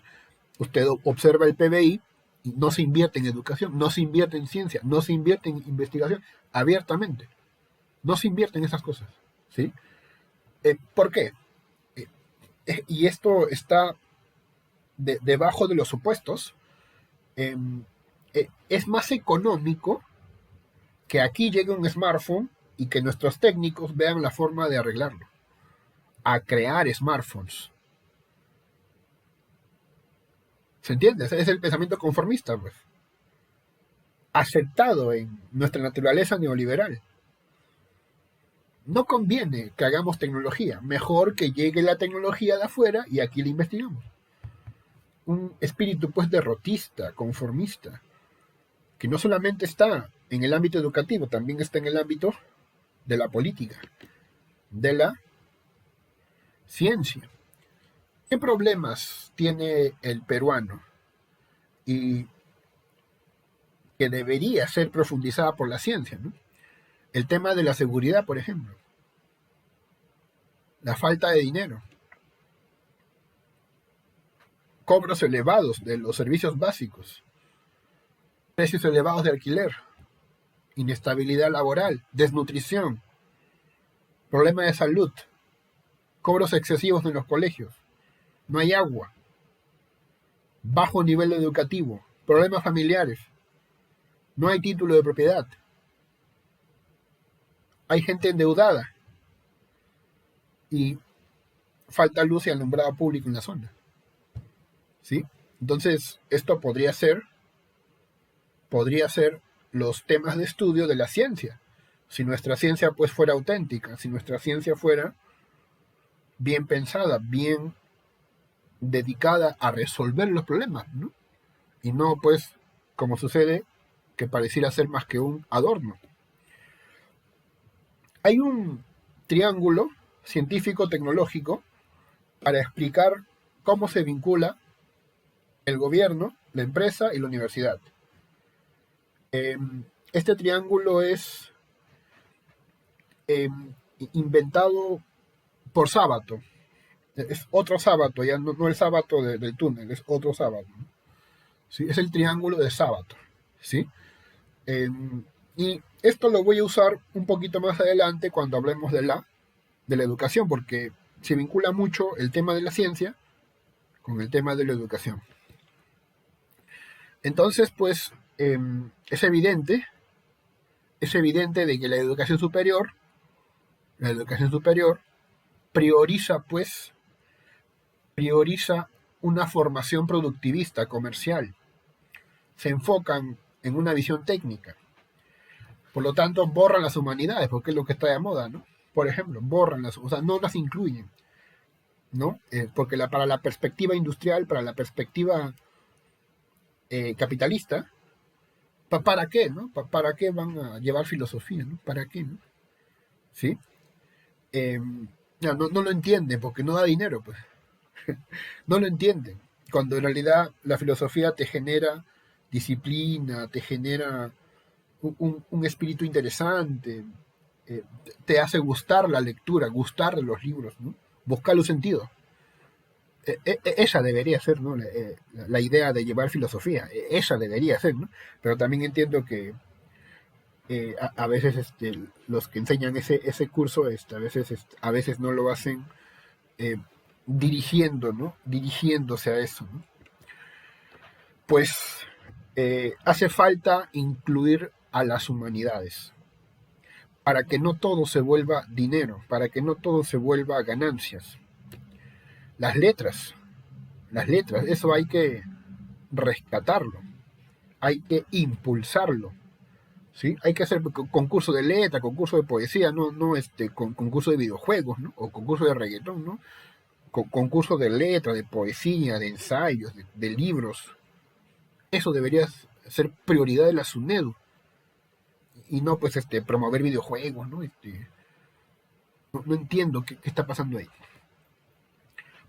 usted observa el PBI y no se invierte en educación, no se invierte en ciencia, no se invierte en investigación abiertamente. No se invierte en esas cosas, ¿sí? ¿Por qué? Y esto está debajo de los supuestos. Es más económico que aquí llegue un smartphone y que nuestros técnicos vean la forma de arreglarlo, a crear smartphones. ¿Se entiende? Es el pensamiento conformista, pues, aceptado en nuestra naturaleza neoliberal. No conviene que hagamos tecnología, mejor que llegue la tecnología de afuera y aquí la investigamos. un espíritu pues derrotista, conformista, que no solamente está en el ámbito educativo, también está en el ámbito de la política, de la ciencia. ¿Qué problemas tiene el peruano? Y que debería ser profundizada por la ciencia, ¿no? El tema de la seguridad, por ejemplo, la falta de dinero, cobros elevados de los servicios básicos, precios elevados de alquiler, inestabilidad laboral, desnutrición, problemas de salud, cobros excesivos en los colegios, no hay agua, bajo nivel educativo, problemas familiares, no hay título de propiedad, hay gente endeudada y falta luz y alumbrado público en la zona. ¿Sí? Entonces, esto podría ser los temas de estudio de la ciencia. Si nuestra ciencia pues fuera auténtica, si nuestra ciencia fuera bien pensada, bien dedicada a resolver los problemas, ¿no? Y no pues, como sucede, que pareciera ser más que un adorno. Hay un triángulo científico-tecnológico para explicar cómo se vincula el gobierno, la empresa y la universidad. Este triángulo es inventado por Sábato. Es otro Sábato, ya no el Sábato del túnel, es otro Sábato, ¿no? ¿Sí? Es el triángulo de Sábato. ¿Sí? Y esto lo voy a usar un poquito más adelante cuando hablemos de la educación, porque se vincula mucho el tema de la ciencia con el tema de la educación. Entonces, pues, es evidente de que la educación superior prioriza una formación productivista, comercial. Se enfocan en una visión técnica. Por lo tanto, borran las humanidades, porque es lo que está de moda, ¿no? Por ejemplo, no las incluyen, ¿no? Porque para la perspectiva industrial, para la perspectiva capitalista, ¿para qué, no? ¿Para qué van a llevar filosofía, no? ¿Para qué, no? ¿Sí? No lo entienden, porque no da dinero, pues. No lo entienden. Cuando en realidad la filosofía te genera disciplina, te genera un espíritu interesante, te hace gustar la lectura, gustar los libros, ¿no? Buscar los sentidos. Esa debería ser, ¿no? La idea de llevar filosofía, esa debería ser, ¿no? Pero también entiendo que a veces los que enseñan ese curso a veces no lo hacen dirigiéndose a eso, ¿no? Pues hace falta incluir a las humanidades para que no todo se vuelva dinero, para que no todo se vuelva ganancias. Las letras, eso hay que rescatarlo, hay que impulsarlo, ¿sí? Hay que hacer concurso de letra, concurso de poesía, no concurso de videojuegos, ¿no? O concurso de reggaetón, ¿no? Concurso de letra, de poesía, de ensayos, de libros. Eso debería ser prioridad de la SUNEDU y no pues promover videojuegos, ¿no? No entiendo qué está pasando ahí.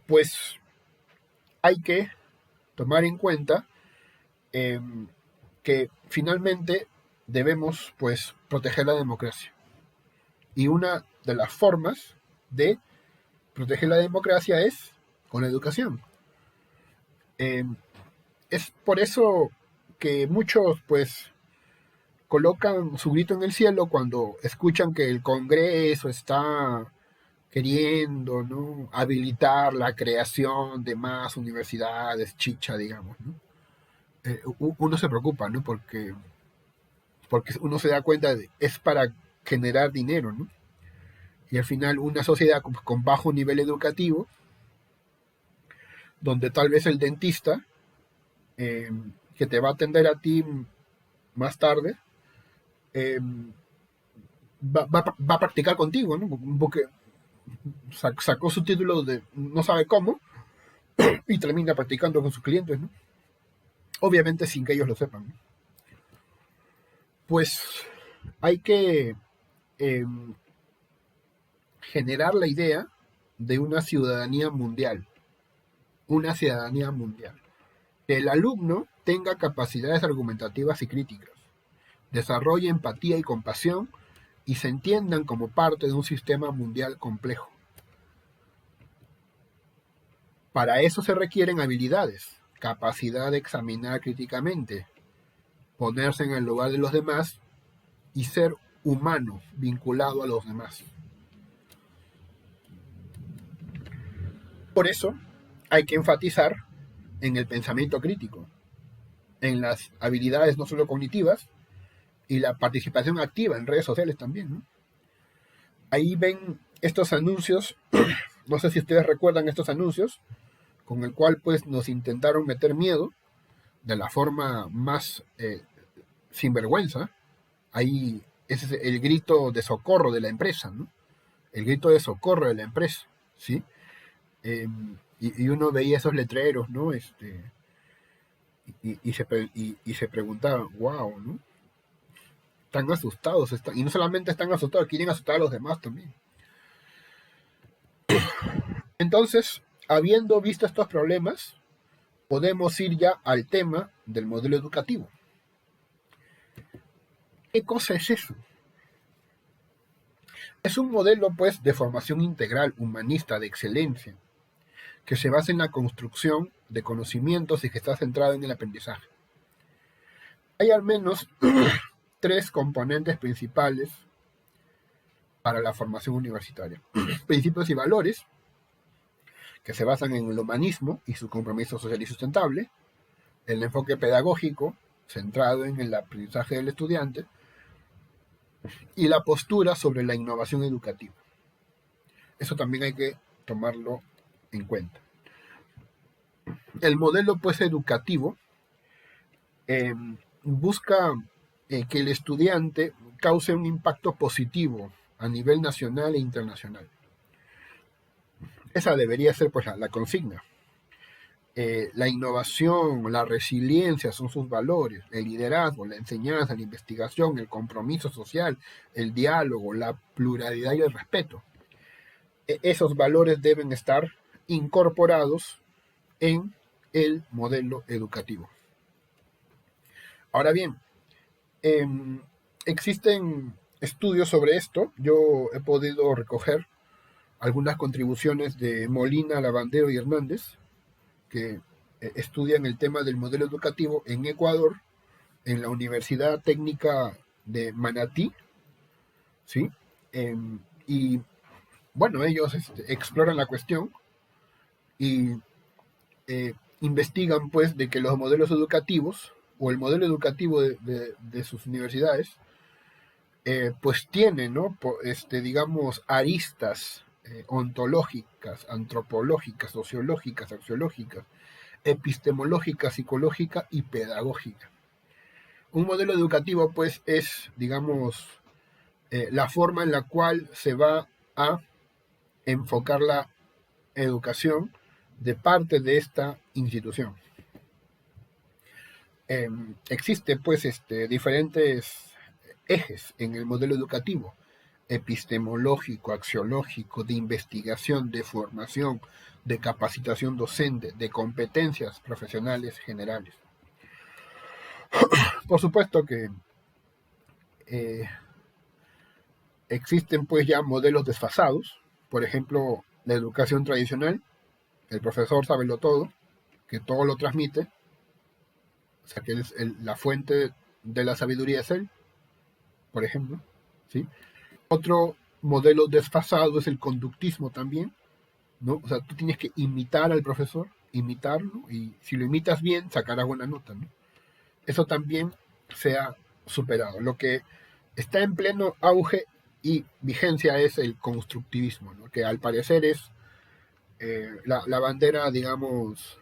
Pues hay que tomar en cuenta que finalmente debemos pues proteger la democracia. Y una de las formas de proteger la democracia es con la educación. Es por eso que muchos pues colocan su grito en el cielo cuando escuchan que el Congreso está queriendo, ¿no?, habilitar la creación de más universidades, chicha, digamos, ¿no? Uno se preocupa, ¿no? Porque uno se da cuenta de es para generar dinero, ¿no? Y al final una sociedad con bajo nivel educativo, donde tal vez el dentista que te va a atender a ti más tarde va a practicar contigo, ¿no? Porque sacó su título de no sabe cómo, y termina practicando con sus clientes, ¿no? Obviamente sin que ellos lo sepan, ¿no? Pues hay que eh, generar la idea de una ciudadanía mundial, que el alumno tenga capacidades argumentativas y críticas, desarrolle empatía y compasión y se entiendan como parte de un sistema mundial complejo. Para eso se requieren habilidades, capacidad de examinar críticamente, ponerse en el lugar de los demás y ser humano, vinculado a los demás. Por eso hay que enfatizar en el pensamiento crítico, en las habilidades no solo cognitivas y la participación activa en redes sociales también, ¿no? Ahí ven estos anuncios, no sé si ustedes recuerdan estos anuncios, con el cual pues nos intentaron meter miedo de la forma más sinvergüenza. Ahí ese es el grito de socorro de la empresa, ¿no? El grito de socorro de la empresa, ¿sí? Y uno veía esos letreros, ¿no? Y se preguntaba, wow, ¿no? Están asustados, y no solamente están asustados, quieren asustar a los demás también. Entonces, habiendo visto estos problemas, podemos ir ya al tema del modelo educativo. ¿Qué cosa es eso? Es un modelo, pues, de formación integral, humanista, de excelencia, que se basa en la construcción de conocimientos y que está centrado en el aprendizaje. Hay al menos 3 componentes principales para la formación universitaria. Principios y valores, que se basan en el humanismo y su compromiso social y sustentable, el enfoque pedagógico, centrado en el aprendizaje del estudiante, y la postura sobre la innovación educativa. Eso también hay que tomarlo en cuenta. El modelo, pues, educativo busca que el estudiante cause un impacto positivo a nivel nacional e internacional. Esa debería ser, pues, la consigna. La innovación, la resiliencia son sus valores, el liderazgo, la enseñanza, la investigación, el compromiso social, el diálogo, la pluralidad y el respeto. Esos valores deben estar incorporados en el modelo educativo. Ahora bien, existen estudios sobre esto. Yo he podido recoger algunas contribuciones de Molina, Lavandero y Hernández, que estudian el tema del modelo educativo en Ecuador, en la Universidad Técnica de Manatí, ¿sí? Y bueno, ellos exploran la cuestión y investigan, pues, de que los modelos educativos o el modelo educativo de sus universidades pues tiene, ¿no? Digamos, aristas ontológicas, antropológicas, sociológicas, axiológicas, epistemológica, psicológica y pedagógica. Un modelo educativo, pues, es, digamos, la forma en la cual se va a enfocar la educación de parte de esta institución. Existe, pues, diferentes ejes en el modelo educativo: epistemológico, axiológico, de investigación, de formación, de capacitación docente, de competencias profesionales generales. Por supuesto que existen, pues, ya modelos desfasados. Por ejemplo, la educación tradicional, el profesor sábelo todo, que todo lo transmite, o sea, que la fuente de la sabiduría es él, por ejemplo, ¿sí? Otro modelo desfasado es el conductismo también, ¿no? O sea, tú tienes que imitar al profesor, imitarlo, y si lo imitas bien, sacarás buena nota, ¿no? Eso también se ha superado. Lo que está en pleno auge y vigencia es el constructivismo, ¿no? Que al parecer es la bandera, digamos,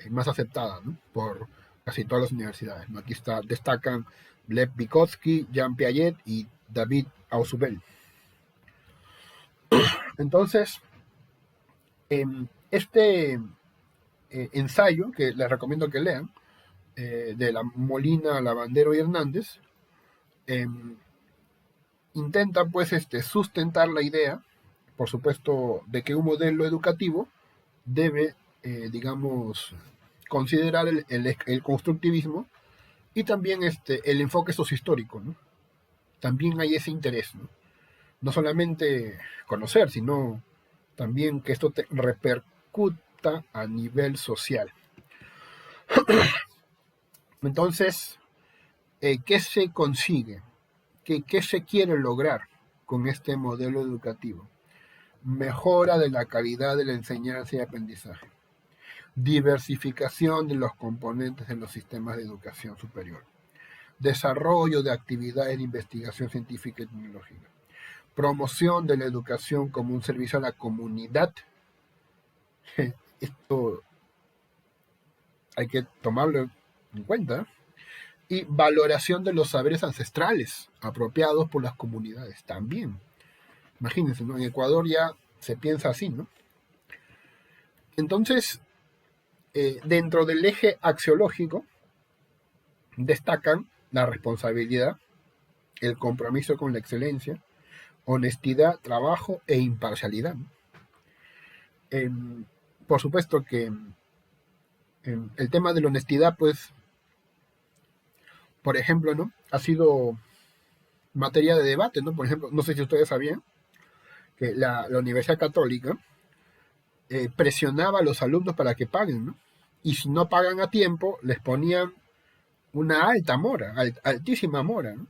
más aceptada, ¿no? Por casi todas las universidades, ¿no? Aquí destacan Lev Vygotsky, Jean Piaget y David Ausubel. Entonces, este ensayo que les recomiendo que lean, de la Molina, Lavandero y Hernández, intenta pues sustentar la idea, por supuesto, de que un modelo educativo debe, digamos, considerar el constructivismo y también el enfoque sociohistórico, ¿no? También hay ese interés, ¿no? No solamente conocer, sino también que esto te repercuta a nivel social. Entonces, ¿qué se consigue? ¿Qué se quiere lograr con este modelo educativo? Mejora de la calidad de la enseñanza y aprendizaje. Diversificación de los componentes en los sistemas de educación superior. Desarrollo de actividades de investigación científica y tecnológica. Promoción de la educación como un servicio a la comunidad. Esto hay que tomarlo en cuenta. Y valoración de los saberes ancestrales apropiados por las comunidades también. Imagínense, ¿no? En Ecuador ya se piensa así, ¿no? Entonces, dentro del eje axiológico destacan la responsabilidad, el compromiso con la excelencia, honestidad, trabajo e imparcialidad. Por supuesto que el tema de la honestidad, pues, por ejemplo, ¿no? Ha sido materia de debate, ¿no? Por ejemplo, no sé si ustedes sabían que la Universidad Católica presionaba a los alumnos para que paguen, ¿no? Y si no pagan a tiempo, les ponían una alta mora, altísima mora, ¿no?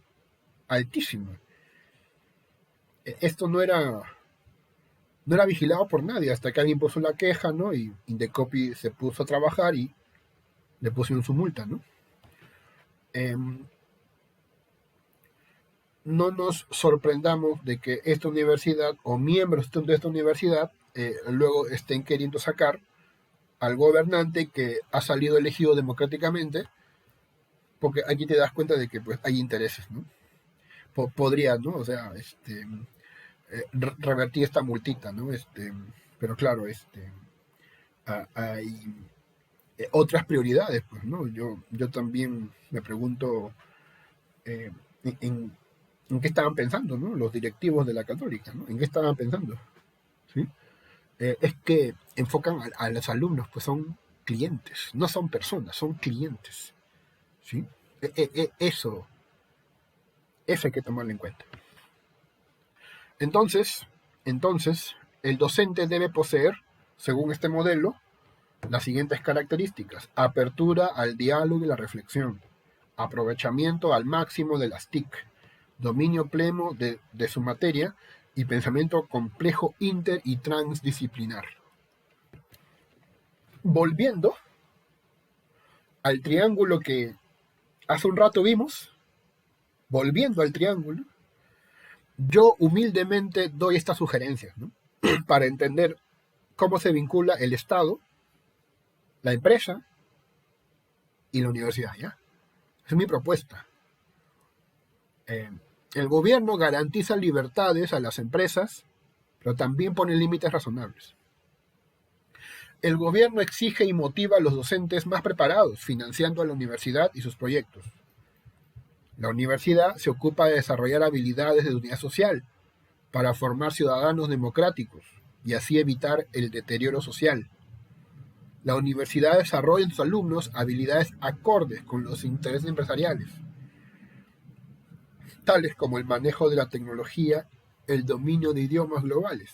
Altísima. Esto no era vigilado por nadie, hasta que alguien puso la queja, ¿no? Y Indecopi se puso a trabajar y le pusieron su multa, ¿no? No nos sorprendamos de que esta universidad o miembros de esta universidad luego estén queriendo sacar al gobernante que ha salido elegido democráticamente, porque aquí te das cuenta de que pues hay intereses, ¿no? Podría, ¿no? O sea, revertir esta multita, ¿no? Pero claro, hay otras prioridades, pues, ¿no? Yo también me pregunto en qué estaban pensando, ¿no? Los directivos de la Católica, ¿no? ¿En qué estaban pensando? ¿Sí? Es que enfocan a los alumnos, pues son clientes, no son personas, son clientes, ¿sí? Eso hay que tomarlo en cuenta. Entonces, el docente debe poseer, según este modelo, las siguientes características: apertura al diálogo y la reflexión, aprovechamiento al máximo de las TIC, dominio pleno de su materia y pensamiento complejo inter y transdisciplinar. Volviendo al triángulo que hace un rato vimos, volviendo al triángulo, yo humildemente doy estas sugerencias, ¿no? Para entender cómo se vincula el Estado, la empresa y la universidad, ¿ya? Esa es mi propuesta. El gobierno garantiza libertades a las empresas, pero también pone límites razonables. El gobierno exige y motiva a los docentes más preparados, financiando a la universidad y sus proyectos. La universidad se ocupa de desarrollar habilidades de unidad social para formar ciudadanos democráticos y así evitar el deterioro social. La universidad desarrolla en sus alumnos habilidades acordes con los intereses empresariales, tales como el manejo de la tecnología, el dominio de idiomas globales.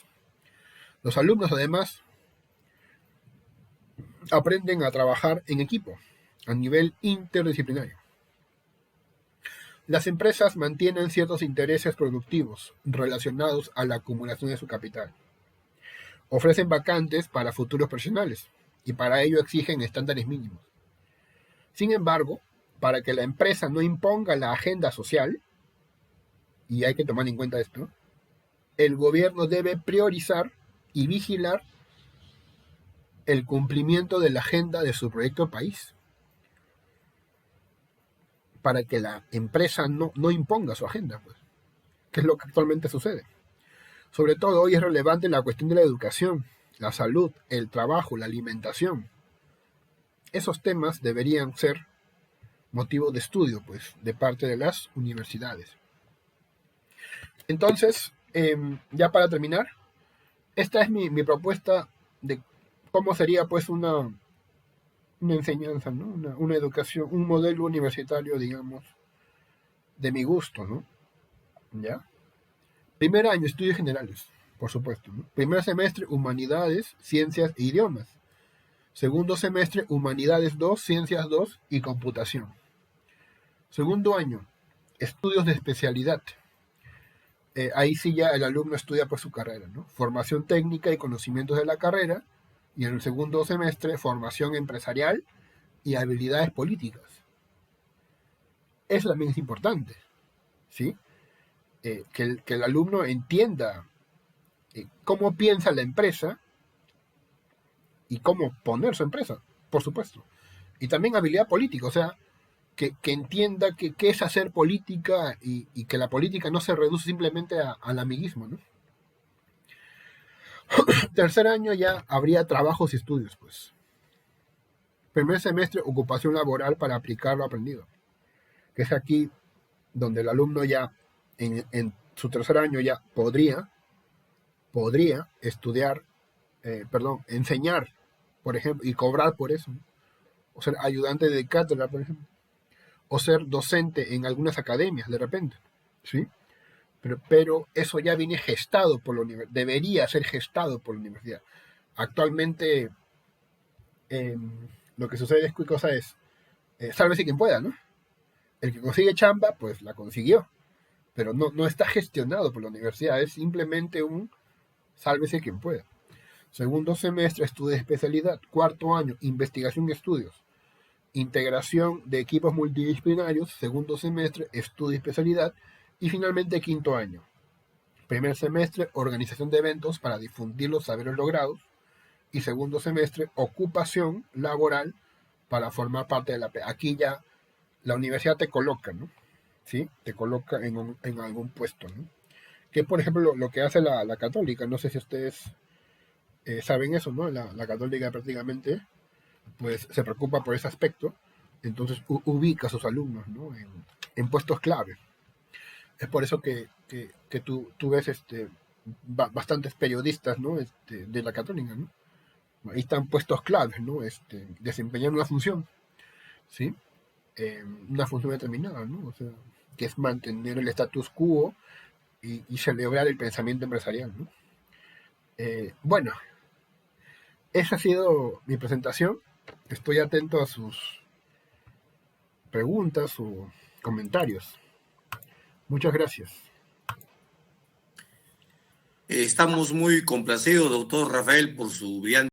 Los alumnos, además, aprenden a trabajar en equipo, a nivel interdisciplinario. Las empresas mantienen ciertos intereses productivos relacionados a la acumulación de su capital. Ofrecen vacantes para futuros profesionales y para ello exigen estándares mínimos. Sin embargo, para que la empresa no imponga la agenda social, y hay que tomar en cuenta esto, el gobierno debe priorizar y vigilar el cumplimiento de la agenda de su proyecto país, para que la empresa no imponga su agenda, pues, que es lo que actualmente sucede. Sobre todo hoy es relevante la cuestión de la educación, la salud, el trabajo, la alimentación. esos temas deberían ser motivo de estudio, pues, de parte de las universidades. Entonces, ya para terminar, esta es mi propuesta de cómo sería, pues, una enseñanza, ¿no? Una educación, un modelo universitario, digamos, de mi gusto, ¿no? ¿Ya? Primer año, estudios generales, por supuesto, ¿no? Primer semestre, humanidades, ciencias e idiomas. Segundo semestre, humanidades 2, ciencias 2 y computación. Segundo año, estudios de especialidad. Ahí sí ya el alumno estudia por su carrera, ¿no? Formación técnica y conocimientos de la carrera. Y en el segundo semestre, formación empresarial y habilidades políticas. Eso también es importante, ¿sí? Que el alumno entienda cómo piensa la empresa y cómo poner su empresa, por supuesto. Y también habilidad política, o sea, que entienda qué es hacer política y que la política no se reduce simplemente al amiguismo, ¿no? Tercer año ya habría trabajos y estudios, pues. Primer semestre, ocupación laboral para aplicar lo aprendido. Que es aquí donde el alumno ya, en su tercer año ya podría estudiar, enseñar, por ejemplo, y cobrar por eso, ¿no? O ser ayudante de cátedra, por ejemplo, o ser docente en algunas academias, de repente, ¿sí? Pero eso ya viene gestado por la universidad, debería ser gestado por la universidad. Actualmente, lo que sucede es que cosa es, sálvese quien pueda, ¿no? El que consigue chamba, pues la consiguió, pero no está gestionado por la universidad, es simplemente un sálvese quien pueda. Segundo semestre, estudio de especialidad. Cuarto año, investigación y estudios. Integración de equipos multidisciplinarios. Segundo semestre, estudio y especialidad. Y finalmente, quinto año. Primer semestre, organización de eventos para difundir los saberes logrados. Y segundo semestre, ocupación laboral para formar parte de la... Aquí ya la universidad te coloca, ¿no? ¿Sí? Te coloca en algún puesto, ¿no? Que por ejemplo lo que hace la católica, no sé si ustedes saben eso, ¿no? La católica prácticamente pues se preocupa por ese aspecto, entonces ubica a sus alumnos, ¿no? En puestos clave. Es por eso que tú ves bastantes periodistas, ¿no? De la católica, ¿no? Ahí están puestos claves, ¿no? Desempeñando una función, ¿sí? Una función determinada, ¿no? O sea, que es mantener el status quo y celebrar el pensamiento empresarial, ¿no? Bueno, esa ha sido mi presentación. Estoy atento a sus preguntas o comentarios. Muchas gracias. Estamos muy complacidos, doctor Rafael, por su brillante